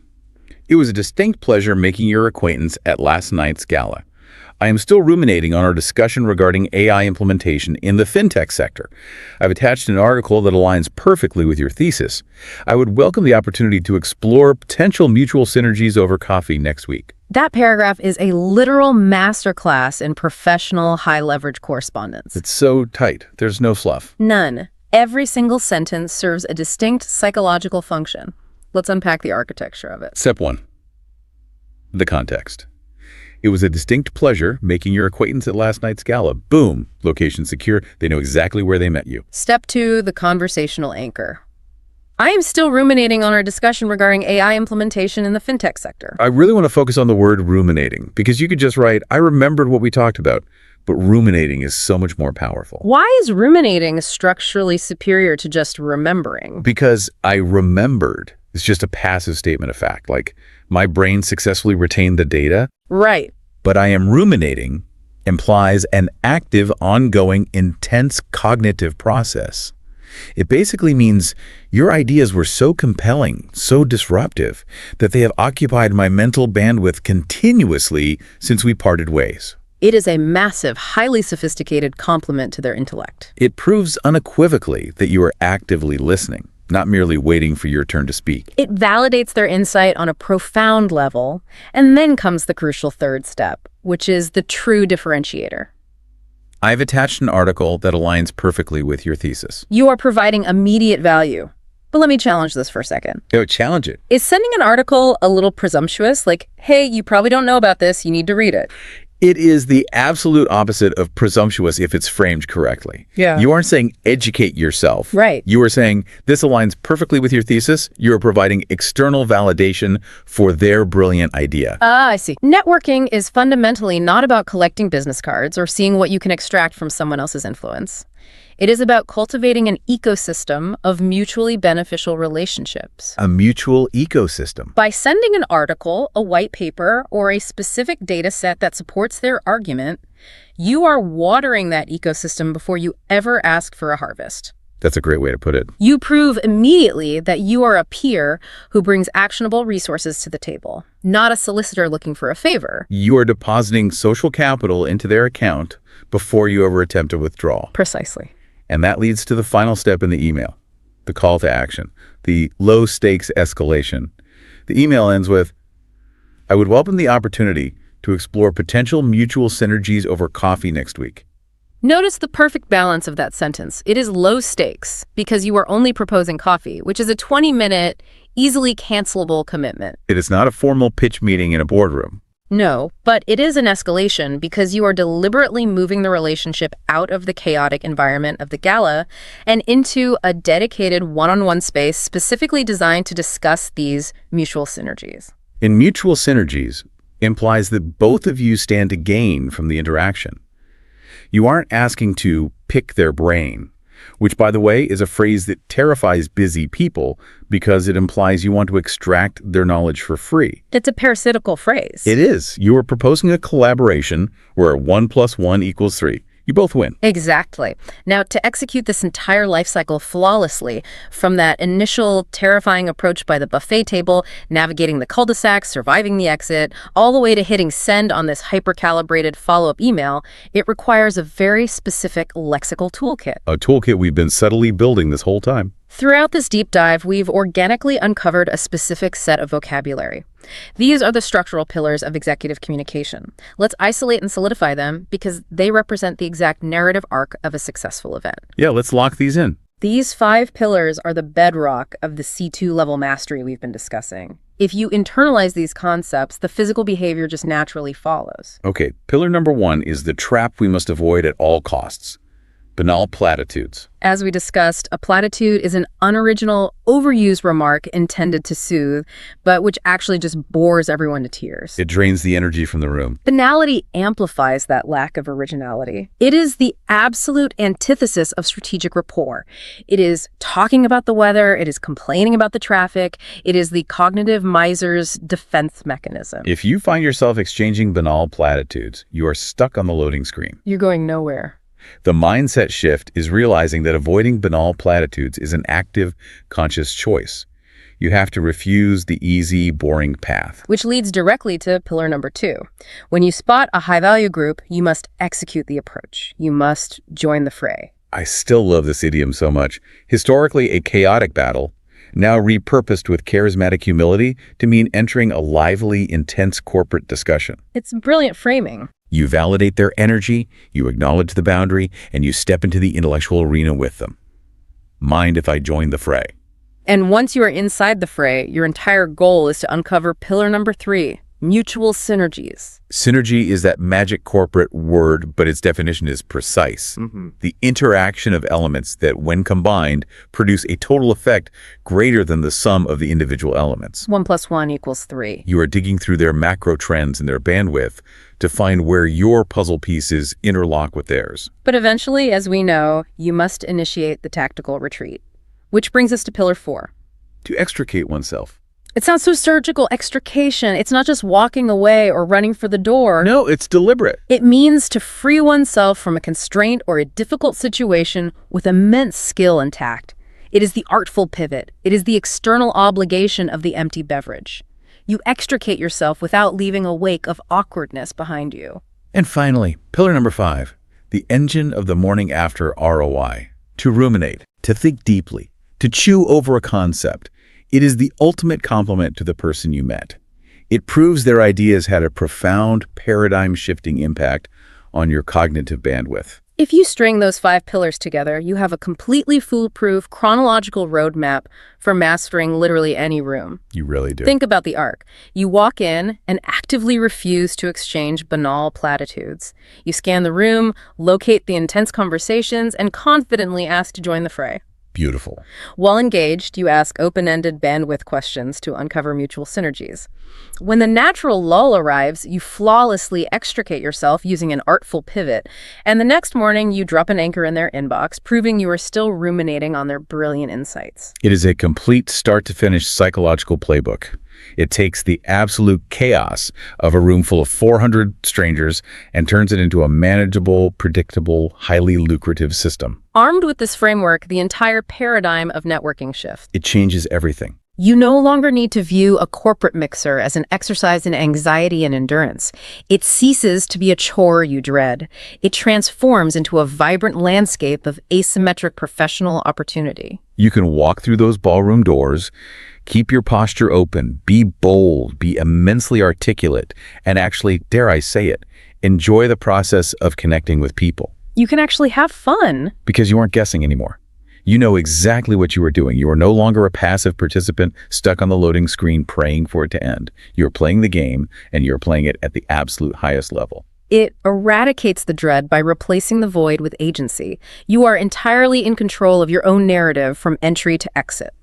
it was a distinct pleasure making your acquaintance at last night's gala. I am still ruminating on our discussion regarding AI implementation in the fintech sector. I've attached an article that aligns perfectly with your thesis. I would welcome the opportunity to explore potential mutual synergies over coffee next week. That paragraph is a literal masterclass in professional high-leverage correspondence. It's so tight. There's no fluff. None. Every single sentence serves a distinct psychological function. Let's unpack the architecture of it. Step 1. The context. It was a distinct pleasure making your acquaintance at last night's gala. Boom. Location secure. They know exactly where they met you. Step 2, the conversational anchor. I am still ruminating on our discussion regarding AI implementation in the fintech sector. I really want to focus on the word ruminating, because you could just write, I remembered what we talked about. but ruminating is so much more powerful. Why is ruminating structurally superior to just remembering? Because I remembered is just a passive statement of fact. Like, my brain successfully retained the data, Right. but I am ruminating implies an active, ongoing, intense cognitive process. It basically means your ideas were so compelling, so disruptive, that they have occupied my mental bandwidth continuously since we parted ways. It is a massive, highly sophisticated compliment to their intellect. It proves unequivocally that you are actively listening, not merely waiting for your turn to speak. It validates their insight on a profound level, and then comes the crucial third step, which is the true differentiator. I've attached an article that aligns perfectly with your thesis. You are providing immediate value. But let me challenge this for a second. Challenge it. Is sending an article a little presumptuous? Like, hey, you probably don't know about this, you need to read it. It is the absolute opposite of presumptuous if it's framed correctly. Yeah. You aren't saying educate yourself. Right. You are saying this aligns perfectly with your thesis. You are providing external validation for their brilliant idea. I see. Networking is fundamentally not about collecting business cards or seeing what you can extract from someone else's influence. It is about cultivating an ecosystem of mutually beneficial relationships. A mutual ecosystem. By sending an article, a white paper, or a specific data set that supports their argument, you are watering that ecosystem before you ever ask for a harvest. That's a great way to put it. You prove immediately that you are a peer who brings actionable resources to the table, not a solicitor looking for a favor. You are depositing social capital into their account before you ever attempt to withdraw. Precisely. And that leads to the final step in the email, the call to action, the low-stakes escalation. The email ends with, I would welcome the opportunity to explore potential mutual synergies over coffee next week. Notice the perfect balance of that sentence. It is low stakes because you are only proposing coffee, which is a 20-minute, easily cancelable commitment. It is not a formal pitch meeting in a boardroom. No, but it is an escalation because you are deliberately moving the relationship out of the chaotic environment of the gala and into a dedicated one-on-one space specifically designed to discuss these mutual synergies. And mutual synergies implies that both of you stand to gain from the interaction. You aren't asking to pick their brain, which, by the way, is a phrase that terrifies busy people because it implies you want to extract their knowledge for free. It's a parasitical phrase. It is. You are proposing a collaboration where 1 + 1 = 3. You both win. Exactly. Now, to execute this entire life cycle flawlessly, from that initial terrifying approach by the buffet table, navigating the cul-de-sac, surviving the exit, all the way to hitting send on this hyper-calibrated follow-up email, it requires a very specific lexical toolkit. A toolkit we've been subtly building this whole time. Throughout this deep dive, we've organically uncovered a specific set of vocabulary. These are the structural pillars of executive communication. Let's isolate and solidify them because they represent the exact narrative arc of a successful event. Yeah, let's lock these in. These 5 pillars are the bedrock of the C2 level mastery we've been discussing. If you internalize these concepts, the physical behavior just naturally follows. Okay, pillar number 1 is the trap we must avoid at all costs. Banal platitudes. As we discussed, a platitude is an unoriginal, overused remark intended to soothe, but which actually just bores everyone to tears. It drains the energy from the room. Banality amplifies that lack of originality. It is the absolute antithesis of strategic rapport. It is talking about the weather, it is complaining about the traffic, it is the cognitive miser's defense mechanism. If you find yourself exchanging banal platitudes, you are stuck on the loading screen. You're going nowhere. The mindset shift is realizing that avoiding banal platitudes is an active, conscious choice. You have to refuse the easy, boring path. Which leads directly to pillar number 2. When you spot a high-value group, you must execute the approach. You must join the fray. I still love this idiom so much. Historically, a chaotic battle, now repurposed with charismatic humility to mean entering a lively, intense corporate discussion. It's brilliant framing. You validate their energy, you acknowledge the boundary, and you step into the intellectual arena with them. Mind if I join the fray? And once you are inside the fray, your entire goal is to uncover pillar number 3, Mutual synergies. Synergy is that magic corporate word, but its definition is precise. The interaction of elements that, when combined, produce a total effect greater than the sum of the individual elements. 1 + 1 = 3. You are digging through their macro trends and their bandwidth to find where your puzzle pieces interlock with theirs. But eventually, as we know, you must initiate the tactical retreat. Which brings us to pillar 4. To extricate oneself. It sounds so surgical, extrication. It's not just walking away or running for the door. No, it's deliberate. It means to free oneself from a constraint or a difficult situation with immense skill and tact. It is the artful pivot. It is the external obligation of the empty beverage. You extricate yourself without leaving a wake of awkwardness behind you. And finally, pillar number 5, the engine of the morning after ROI. To ruminate, to think deeply, to chew over a concept. It is the ultimate compliment to the person you met. It proves their ideas had a profound, paradigm-shifting impact on your cognitive bandwidth. If you string those 5 pillars together, you have a completely foolproof chronological roadmap for mastering literally any room. You really do. Think about the arc. You walk in and actively refuse to exchange banal platitudes. You scan the room, locate the intense conversations, and confidently ask to join the fray. Beautiful. While engaged, you ask open-ended bandwidth questions to uncover mutual synergies. When the natural lull arrives, you flawlessly extricate yourself using an artful pivot, and the next morning you drop an anchor in their inbox, proving you are still ruminating on their brilliant insights. It is a complete start-to-finish psychological playbook. It takes the absolute chaos of a room full of 400 strangers and turns it into a manageable, predictable, highly lucrative system. Armed with this framework, the entire paradigm of networking shifts. It changes everything. You no longer need to view a corporate mixer as an exercise in anxiety and endurance. It ceases to be a chore you dread. It transforms into a vibrant landscape of asymmetric professional opportunity. You can walk through those ballroom doors, keep your posture open, be bold, be immensely articulate, and actually, dare I say it, enjoy the process of connecting with people. You can actually have fun. Because you aren't guessing anymore. You know exactly what you are doing. You are no longer a passive participant stuck on the loading screen praying for it to end. You're playing the game, and you're playing it at the absolute highest level. It eradicates the dread by replacing the void with agency. You are entirely in control of your own narrative from entry to exit.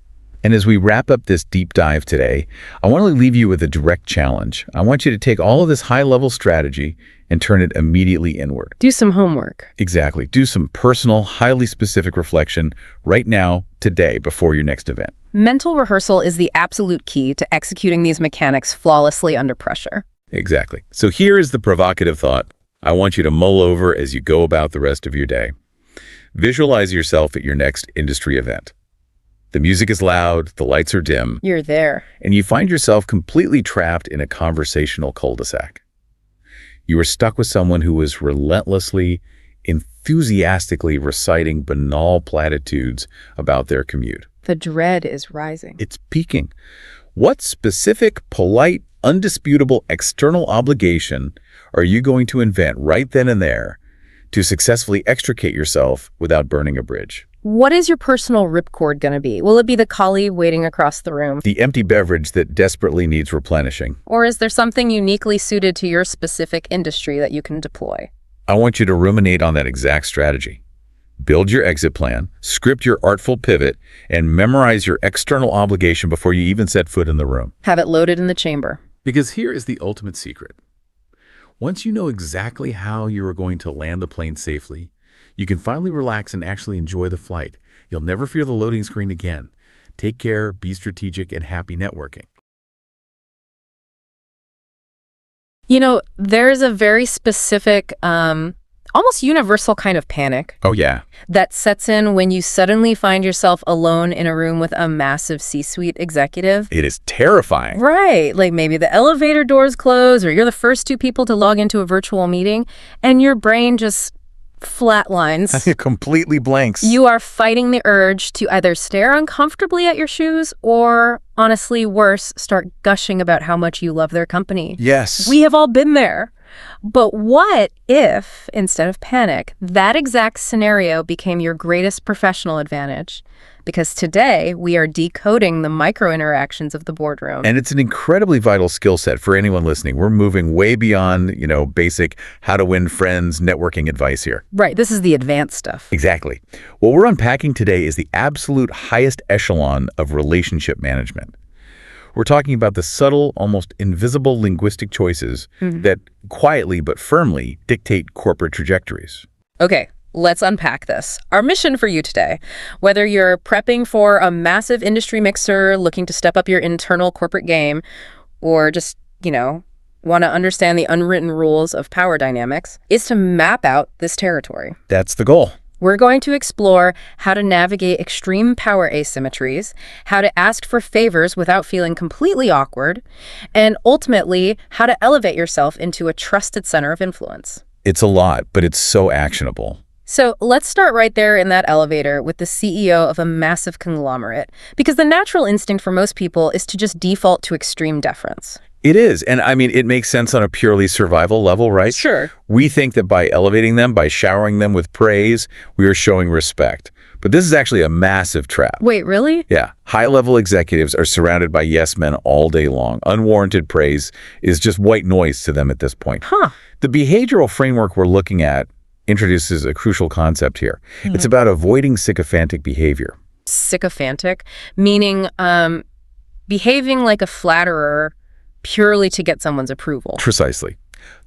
And as we wrap up this deep dive today, I want to leave you with a direct challenge. I want you to take all of this high-level strategy and turn it immediately inward. Do some homework. Exactly. Do some personal, highly specific reflection right now, today, before your next event. Mental rehearsal is the absolute key to executing these mechanics flawlessly under pressure. Exactly. So here is the provocative thought I want you to mull over as you go about the rest of your day. Visualize yourself at your next industry event. The music is loud, the lights are dim. You're there. And you find yourself completely trapped in a conversational cul-de-sac. You are stuck with someone who is relentlessly, enthusiastically reciting banal platitudes about their commute. The dread is rising. It's peaking. What specific, polite, undisputable external obligation are you going to invent right then and there to successfully extricate yourself without burning a bridge? What is your personal ripcord going to be? Will it be the colleague waiting across the room? The empty beverage that desperately needs replenishing? Or is there something uniquely suited to your specific industry that you can deploy? I want you to ruminate on that exact strategy. Build your exit plan, script your artful pivot, and memorize your external obligation before you even set foot in the room. Have it loaded in the chamber. Because here is the ultimate secret. Once you know exactly how you are going to land the plane safely, you can finally relax and actually enjoy the flight. You'll never fear the loading screen again. Take care, be strategic, and happy networking. You know, there is a very specific, almost universal kind of panic. Oh, yeah. That sets in when you suddenly find yourself alone in a room with a massive C-suite executive. It is terrifying. Right. Like maybe the elevator doors close or you're the first 2 people to log into a virtual meeting and your brain just flatlines. It completely blanks. You are fighting the urge to either stare uncomfortably at your shoes or, honestly worse, start gushing about how much you love their company. Yes. We have all been there. But what if, instead of panic, that exact scenario became your greatest professional advantage? Because today, we are decoding the micro-interactions of the boardroom. And it's an incredibly vital skill set for anyone listening. We're moving way beyond, basic how to win friends networking advice here. Right, this is the advanced stuff. Exactly. What we're unpacking today is the absolute highest echelon of relationship management. We're talking about the subtle, almost invisible linguistic choices that quietly but firmly dictate corporate trajectories. Okay, let's unpack this. Our mission for you today, whether you're prepping for a massive industry mixer, looking to step up your internal corporate game, or just, want to understand the unwritten rules of power dynamics, is to map out this territory. That's the goal. We're going to explore how to navigate extreme power asymmetries, how to ask for favors without feeling completely awkward, and ultimately, how to elevate yourself into a trusted center of influence. It's a lot, but it's so actionable. So let's start right there in that elevator with the CEO of a massive conglomerate, because the natural instinct for most people is to just default to extreme deference. It is. And it makes sense on a purely survival level, right? Sure. We think that by elevating them, by showering them with praise, we are showing respect. But this is actually a massive trap. Wait, really? Yeah. High-level executives are surrounded by yes men all day long. Unwarranted praise is just white noise to them at this point. The behavioral framework we're looking at introduces a crucial concept here. It's about avoiding sycophantic behavior. Sycophantic? Meaning behaving like a flatterer purely to get someone's approval. Precisely.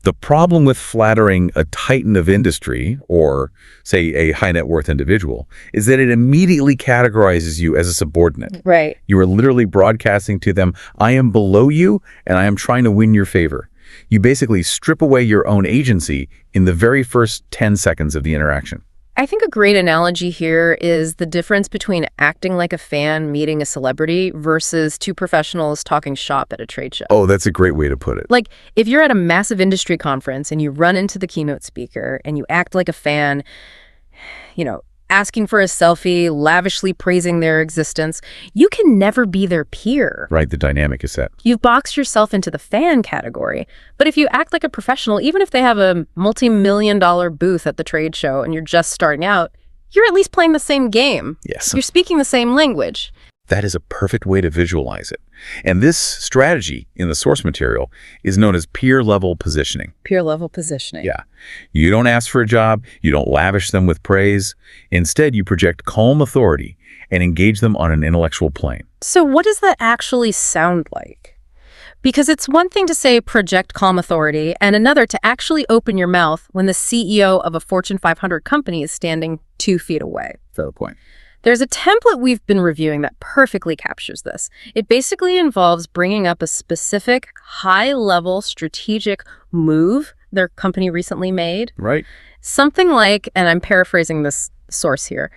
The problem with flattering a titan of industry, or, say, a high net worth individual, is that it immediately categorizes you as a subordinate. Right. You are literally broadcasting to them, I am below you, and I am trying to win your favor. You basically strip away your own agency in the very first 10 seconds of the interaction. I think a great analogy here is the difference between acting like a fan meeting a celebrity versus two professionals talking shop at a trade show. Oh, that's a great way to put it. Like, if you're at a massive industry conference and you run into the keynote speaker and you act like a fan, asking for a selfie, lavishly praising their existence, you can never be their peer. Right, the dynamic is set. You've boxed yourself into the fan category. But if you act like a professional, even if they have a multi-million-dollar booth at the trade show and you're just starting out, you're at least playing the same game. Yes. You're speaking the same language. That is a perfect way to visualize it. And this strategy in the source material is known as peer-level positioning. Peer-level positioning. Yeah. You don't ask for a job. You don't lavish them with praise. Instead, you project calm authority and engage them on an intellectual plane. So what does that actually sound like? Because it's one thing to say project calm authority and another to actually open your mouth when the CEO of a Fortune 500 company is standing 2 feet away. Fair point. There's a template we've been reviewing that perfectly captures this. It basically involves bringing up a specific high-level strategic move their company recently made. Right. Something like, and I'm paraphrasing this source here,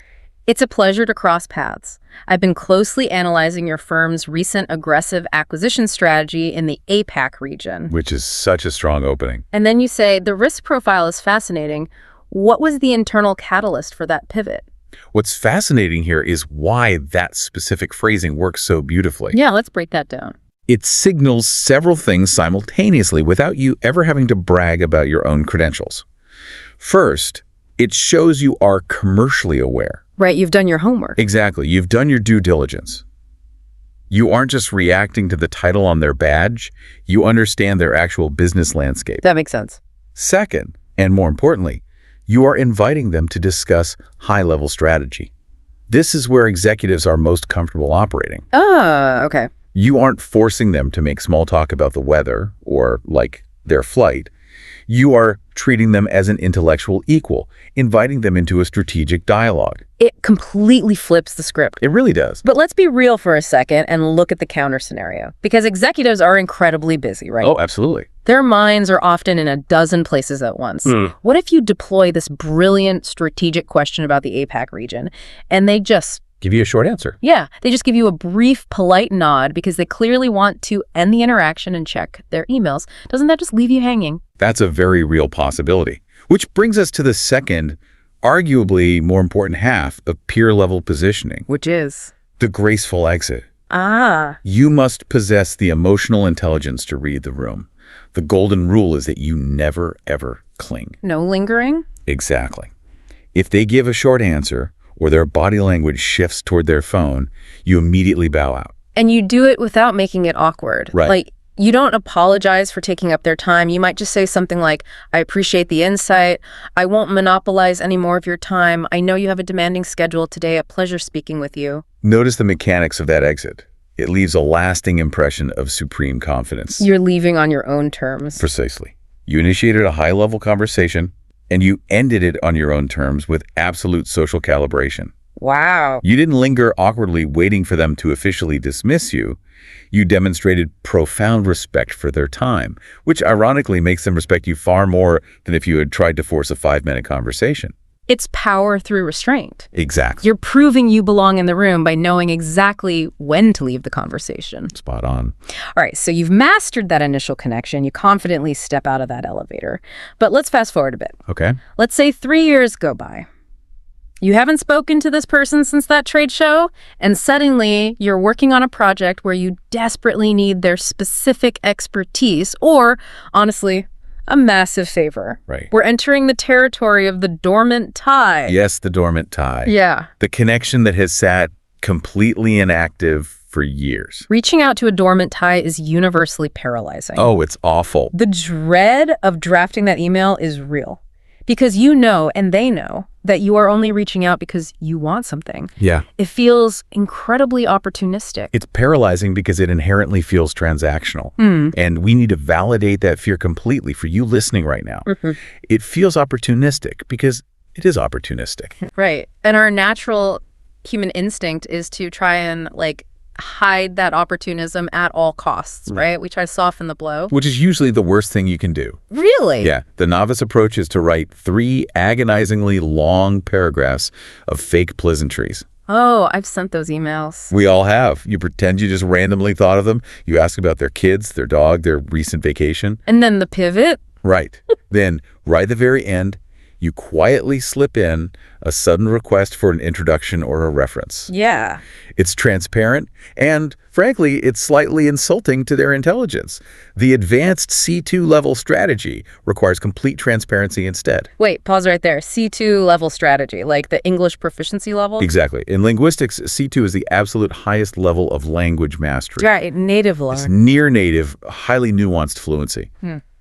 "It's a pleasure to cross paths. I've been closely analyzing your firm's recent aggressive acquisition strategy in the APAC region." Which is such a strong opening. And then you say, "The risk profile is fascinating. What was the internal catalyst for that pivot?" What's fascinating here is why that specific phrasing works so beautifully. Yeah, let's break that down. It signals several things simultaneously without you ever having to brag about your own credentials. First, it shows you are commercially aware. Right, you've done your homework. Exactly. You've done your due diligence. You aren't just reacting to the title on their badge. You understand their actual business landscape. That makes sense. Second, and more importantly, you are inviting them to discuss high-level strategy. This is where executives are most comfortable operating. Okay. You aren't forcing them to make small talk about the weather or, like, their flight. You are treating them as an intellectual equal, inviting them into a strategic dialogue. It completely flips the script. It really does. But let's be real for a second and look at the counter scenario. Because executives are incredibly busy, right? Oh, absolutely. Their minds are often in a dozen places at once. What if you deploy this brilliant strategic question about the APAC region and they just... Give you a short answer. Yeah, they just give you a brief, polite nod because they clearly want to end the interaction and check their emails. Doesn't that just leave you hanging? That's a very real possibility. Which brings us to the second, arguably more important half of peer-level positioning. Which is? The graceful exit. Ah. You must possess the emotional intelligence to read the room. The golden rule is that you never, ever cling. No lingering? Exactly. If they give a short answer or their body language shifts toward their phone, you immediately bow out. And you do it without making it awkward. Right. Like, you don't apologize for taking up their time. You might just say something like, I appreciate the insight. I won't monopolize any more of your time. I know you have a demanding schedule today. A pleasure speaking with you. Notice the mechanics of that exit. It leaves a lasting impression of supreme confidence. You're leaving on your own terms. Precisely. You initiated a high-level conversation, and you ended it on your own terms with absolute social calibration. Wow. You didn't linger awkwardly waiting for them to officially dismiss you. You demonstrated profound respect for their time, which ironically makes them respect you far more than if you had tried to force a 5-minute conversation. It's power through restraint. Exactly. You're proving you belong in the room by knowing exactly when to leave the conversation. Spot on. All right, so you've mastered that initial connection. You confidently step out of that elevator. But let's fast forward a bit. Okay. Let's say 3 years go by. You haven't spoken to this person since that trade show, and suddenly you're working on a project where you desperately need their specific expertise, or, honestly, a massive favor. Right. We're entering the territory of the dormant tie. Yes, the dormant tie. Yeah. The connection that has sat completely inactive for years. Reaching out to a dormant tie is universally paralyzing. Oh, it's awful. The dread of drafting that email is real. Because you know, and they know, that you are only reaching out because you want something. Yeah. It feels incredibly opportunistic. It's paralyzing because it inherently feels transactional. And we need to validate that fear completely for you listening right now. It feels opportunistic because it is opportunistic. Right. And our natural human instinct is to try and, hide that opportunism at all costs, right? We try to soften the blow. Which is usually the worst thing you can do. Really? Yeah. The novice approach is to write 3 agonizingly long paragraphs of fake pleasantries. Oh, I've sent those emails. We all have. You pretend you just randomly thought of them. You ask about their kids, their dog, their recent vacation. And then the pivot? Right. Then, right at the very end, you quietly slip in a sudden request for an introduction or a reference. Yeah. It's transparent, and frankly, it's slightly insulting to their intelligence. The advanced C2 level strategy requires complete transparency instead. Wait, pause right there. C2 level strategy, like the English proficiency level? Exactly. In linguistics, C2 is the absolute highest level of language mastery. Right, native learn. It's near native, highly nuanced fluency.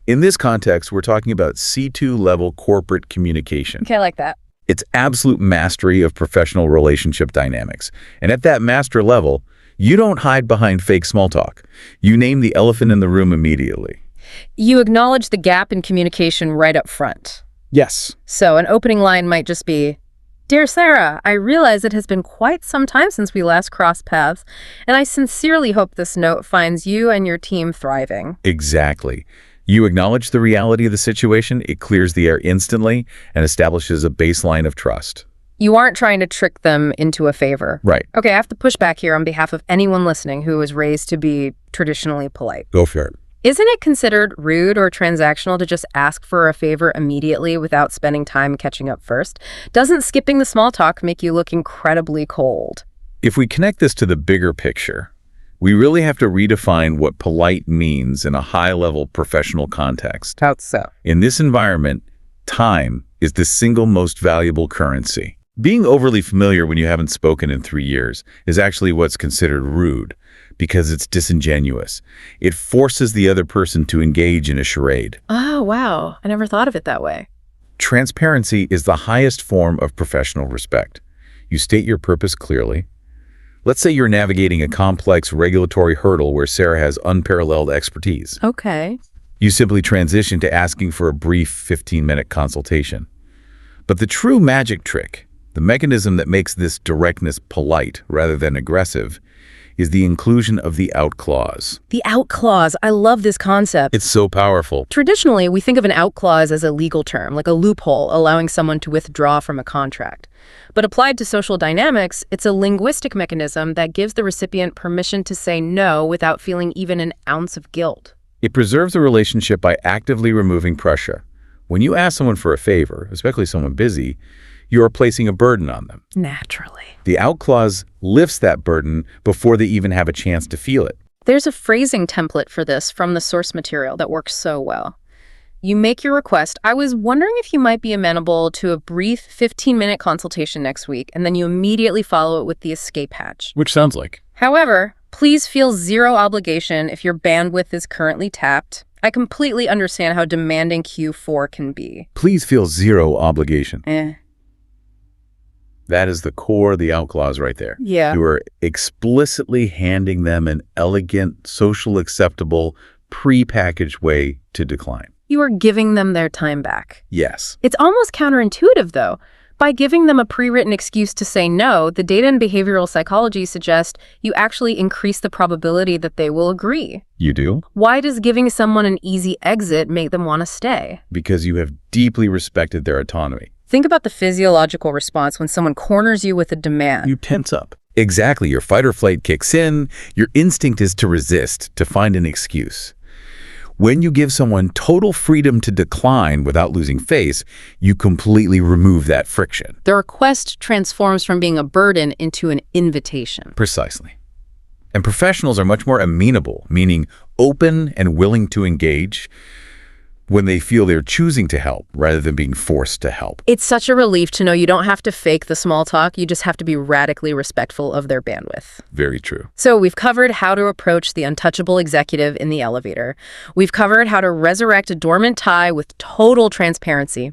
In this context, we're talking about C2 level corporate communication. Okay, I like that. It's absolute mastery of professional relationship dynamics. And at that master level, you don't hide behind fake small talk. You name the elephant in the room immediately. You acknowledge the gap in communication right up front. Yes. So an opening line might just be, Dear Sarah, I realize it has been quite some time since we last crossed paths, and I sincerely hope this note finds you and your team thriving. Exactly. You acknowledge the reality of the situation, it clears the air instantly, and establishes a baseline of trust. You aren't trying to trick them into a favor. Right. Okay, I have to push back here on behalf of anyone listening who was raised to be traditionally polite. Go for it. Isn't it considered rude or transactional to just ask for a favor immediately without spending time catching up first? Doesn't skipping the small talk make you look incredibly cold? If we connect this to the bigger picture, we really have to redefine what polite means in a high-level professional context. How so? In this environment, time is the single most valuable currency. Being overly familiar when you haven't spoken in 3 years is actually what's considered rude because it's disingenuous. It forces the other person to engage in a charade. Oh, wow. I never thought of it that way. Transparency is the highest form of professional respect. You state your purpose clearly. Let's say you're navigating a complex regulatory hurdle where Sarah has unparalleled expertise. Okay. You simply transition to asking for a brief 15-minute consultation. But the true magic trick, the mechanism that makes this directness polite rather than aggressive, is the inclusion of the out clause. The out clause. I love this concept. It's so powerful. Traditionally, we think of an out clause as a legal term, like a loophole allowing someone to withdraw from a contract. But applied to social dynamics, it's a linguistic mechanism that gives the recipient permission to say no without feeling even an ounce of guilt. It preserves the relationship by actively removing pressure. When you ask someone for a favor, especially someone busy, you are placing a burden on them. Naturally. The out clause lifts that burden before they even have a chance to feel it. There's a phrasing template for this from the source material that works so well. You make your request. I was wondering if you might be amenable to a brief 15-minute consultation next week, and then you immediately follow it with the escape hatch. Which sounds like. However, please feel zero obligation if your bandwidth is currently tapped. I completely understand how demanding Q4 can be. Please feel zero obligation. That is the core of the out clause right there. Yeah. You are explicitly handing them an elegant, social acceptable, pre-packaged way to decline. You are giving them their time back. Yes. It's almost counterintuitive, though. By giving them a pre-written excuse to say no, the data and behavioral psychology suggest you actually increase the probability that they will agree. You do? Why does giving someone an easy exit make them want to stay? Because you have deeply respected their autonomy. Think about the physiological response when someone corners you with a demand. You tense up. Exactly. Your fight or flight kicks in. Your instinct is to resist, to find an excuse. When you give someone total freedom to decline without losing face, you completely remove that friction. The request transforms from being a burden into an invitation. Precisely. And professionals are much more amenable, meaning open and willing to engage when they feel they're choosing to help rather than being forced to help. It's such a relief to know you don't have to fake the small talk. You just have to be radically respectful of their bandwidth. Very true. So we've covered how to approach the untouchable executive in the elevator. We've covered how to resurrect a dormant tie with total transparency.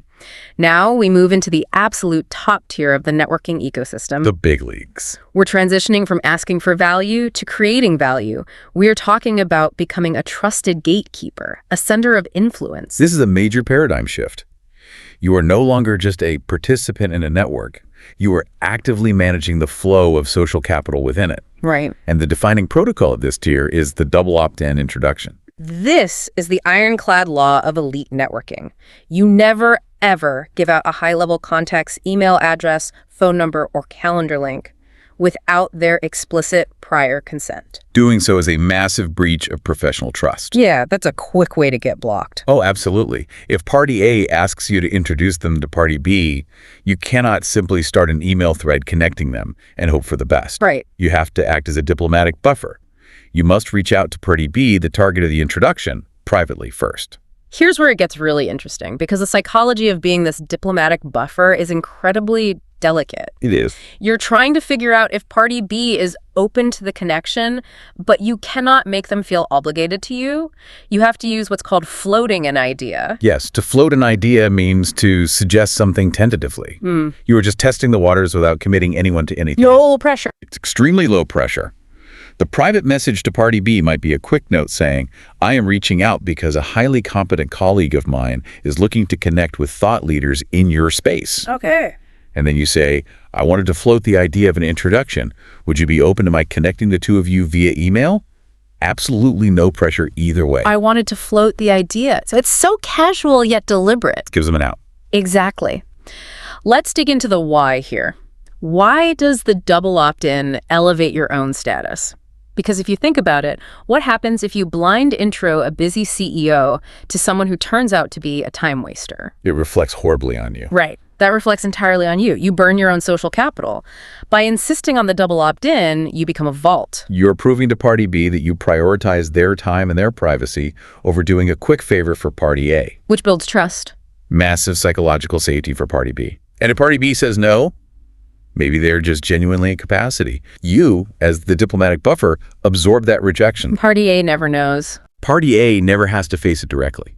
Now we move into the absolute top tier of the networking ecosystem. The big leagues. We're transitioning from asking for value to creating value. We're talking about becoming a trusted gatekeeper, a center of influence. This is a major paradigm shift. You are no longer just a participant in a network. You are actively managing the flow of social capital within it. Right. And the defining protocol of this tier is the double opt-in introduction. This is the ironclad law of elite networking. You never, ever give out a high-level contact's email address, phone number, or calendar link without their explicit prior consent. Doing so is a massive breach of professional trust. Yeah, that's a quick way to get blocked. Oh, absolutely. If Party A asks you to introduce them to Party B, you cannot simply start an email thread connecting them and hope for the best. Right. You have to act as a diplomatic buffer. You must reach out to Party B, the target of the introduction, privately first. Here's where it gets really interesting, because the psychology of being this diplomatic buffer is incredibly delicate. It is. You're trying to figure out if Party B is open to the connection, but you cannot make them feel obligated to you. You have to use what's called floating an idea. Yes, to float an idea means to suggest something tentatively. You are just testing the waters without committing anyone to anything. No pressure. It's extremely low pressure. The private message to Party B might be a quick note saying, I am reaching out because a highly competent colleague of mine is looking to connect with thought leaders in your space. Okay. And then you say, I wanted to float the idea of an introduction. Would you be open to my connecting the two of you via email? Absolutely no pressure either way. I wanted to float the idea. So it's so casual yet deliberate. Gives them an out. Exactly. Let's dig into the why here. Why does the double opt-in elevate your own status? Because if you think about it, what happens if you blind intro a busy CEO to someone who turns out to be a time waster? It reflects horribly on you. Right. That reflects entirely on you. You burn your own social capital. By insisting on the double opt-in, you become a vault. You're proving to Party B that you prioritize their time and their privacy over doing a quick favor for Party A. Which builds trust. Massive psychological safety for Party B. And if Party B says no, maybe they're just genuinely in capacity. You, as the diplomatic buffer, absorb that rejection. Party A never knows. Party A never has to face it directly.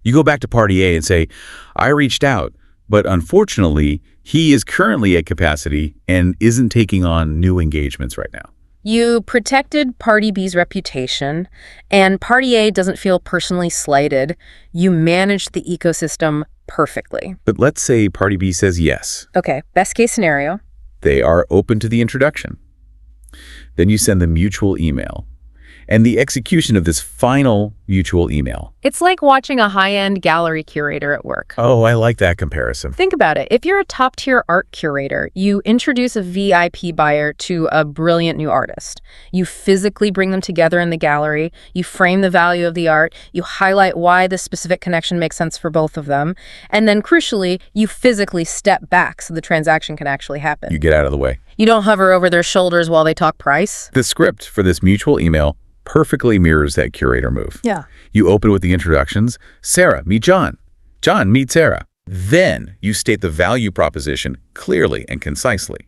You go back to Party A and say, I reached out, but unfortunately, he is currently at capacity and isn't taking on new engagements right now. You protected Party B's reputation, and Party A doesn't feel personally slighted. You managed the ecosystem perfectly. But let's say Party B says yes. Okay, best case scenario. They are open to the introduction. Then you send the mutual email. And the execution of this final mutual email. It's like watching a high-end gallery curator at work. Oh, I like that comparison. Think about it. If you're a top-tier art curator, you introduce a VIP buyer to a brilliant new artist. You physically bring them together in the gallery. You frame the value of the art. You highlight why this specific connection makes sense for both of them. And then, crucially, you physically step back so the transaction can actually happen. You get out of the way. You don't hover over their shoulders while they talk price. The script for this mutual email perfectly mirrors that curator move. Yeah. You open with the introductions. Sarah, meet John. John, meet Sarah. Then you state the value proposition clearly and concisely.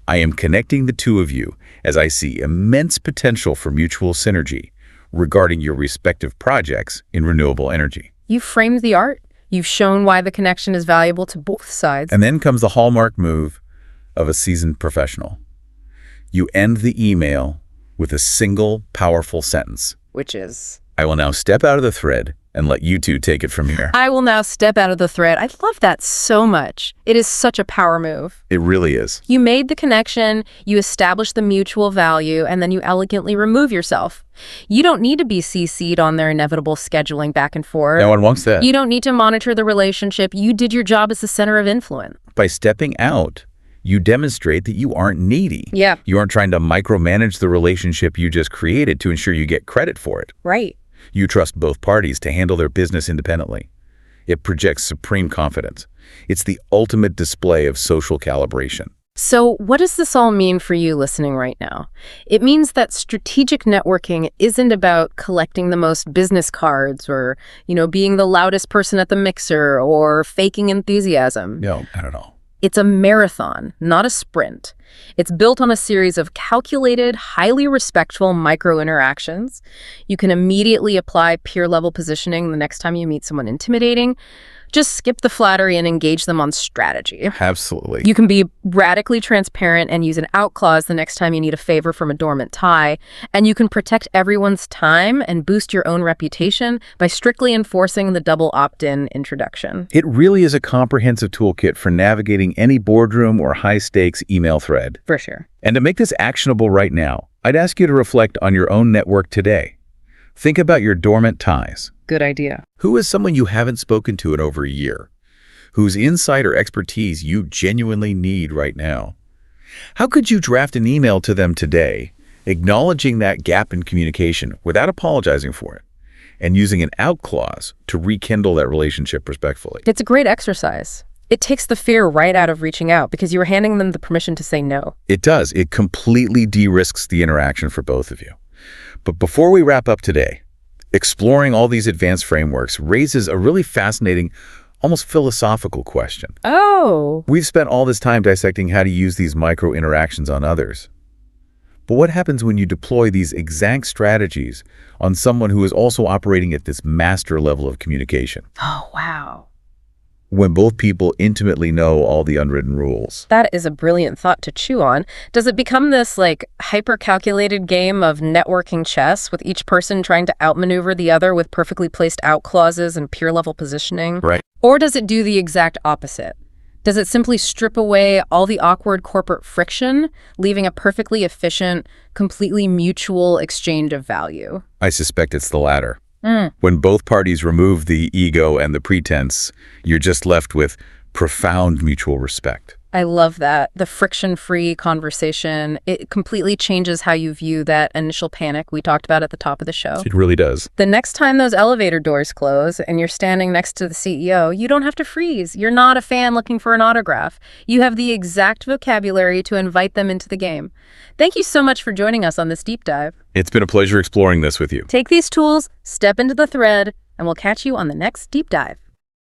I am connecting the two of you as I see immense potential for mutual synergy regarding your respective projects in renewable energy. You framed the art. You've shown why the connection is valuable to both sides. And then comes the hallmark move of a seasoned professional. You end the email with a single powerful sentence. Which is? I will now step out of the thread and let you two take it from here. I will now step out of the thread. I love that so much. It is such a power move. It really is. You made the connection, you established the mutual value, and then you elegantly remove yourself. You don't need to be CC'd on their inevitable scheduling back and forth. No one wants that. You don't need to monitor the relationship. You did your job as the center of influence. By stepping out, you demonstrate that you aren't needy. Yeah. You aren't trying to micromanage the relationship you just created to ensure you get credit for it. Right. You trust both parties to handle their business independently. It projects supreme confidence. It's the ultimate display of social calibration. So what does this all mean for you listening right now? It means that strategic networking isn't about collecting the most business cards or, being the loudest person at the mixer or faking enthusiasm. No, not at all. It's a marathon, not a sprint. It's built on a series of calculated, highly respectful micro-interactions. You can immediately apply peer-level positioning the next time you meet someone intimidating. Just skip the flattery and engage them on strategy. Absolutely. You can be radically transparent and use an out clause the next time you need a favor from a dormant tie. And you can protect everyone's time and boost your own reputation by strictly enforcing the double opt-in introduction. It really is a comprehensive toolkit for navigating any boardroom or high-stakes email thread. For sure. And to make this actionable right now, I'd ask you to reflect on your own network today. Think about your dormant ties. Good idea. Who is someone you haven't spoken to in over a year? Whose insight or expertise you genuinely need right now? How could you draft an email to them today, acknowledging that gap in communication without apologizing for it, and using an out clause to rekindle that relationship respectfully? It's a great exercise. It takes the fear right out of reaching out because you are handing them the permission to say no. It does. It completely de-risks the interaction for both of you. But before we wrap up today, exploring all these advanced frameworks raises a really fascinating, almost philosophical question. Oh. We've spent all this time dissecting how to use these micro-interactions on others. But what happens when you deploy these exact strategies on someone who is also operating at this master level of communication? Oh, wow. When both people intimately know all the unwritten rules. That is a brilliant thought to chew on. Does it become this, hyper-calculated game of networking chess with each person trying to outmaneuver the other with perfectly placed out clauses and peer-level positioning? Right. Or does it do the exact opposite? Does it simply strip away all the awkward corporate friction, leaving a perfectly efficient, completely mutual exchange of value? I suspect it's the latter. When both parties remove the ego and the pretense, you're just left with profound mutual respect. I love that. The friction-free conversation, it completely changes how you view that initial panic we talked about at the top of the show. It really does. The next time those elevator doors close and you're standing next to the CEO, you don't have to freeze. You're not a fan looking for an autograph. You have the exact vocabulary to invite them into the game. Thank you so much for joining us on this deep dive. It's been a pleasure exploring this with you. Take these tools, step into the thread, and we'll catch you on the next deep dive.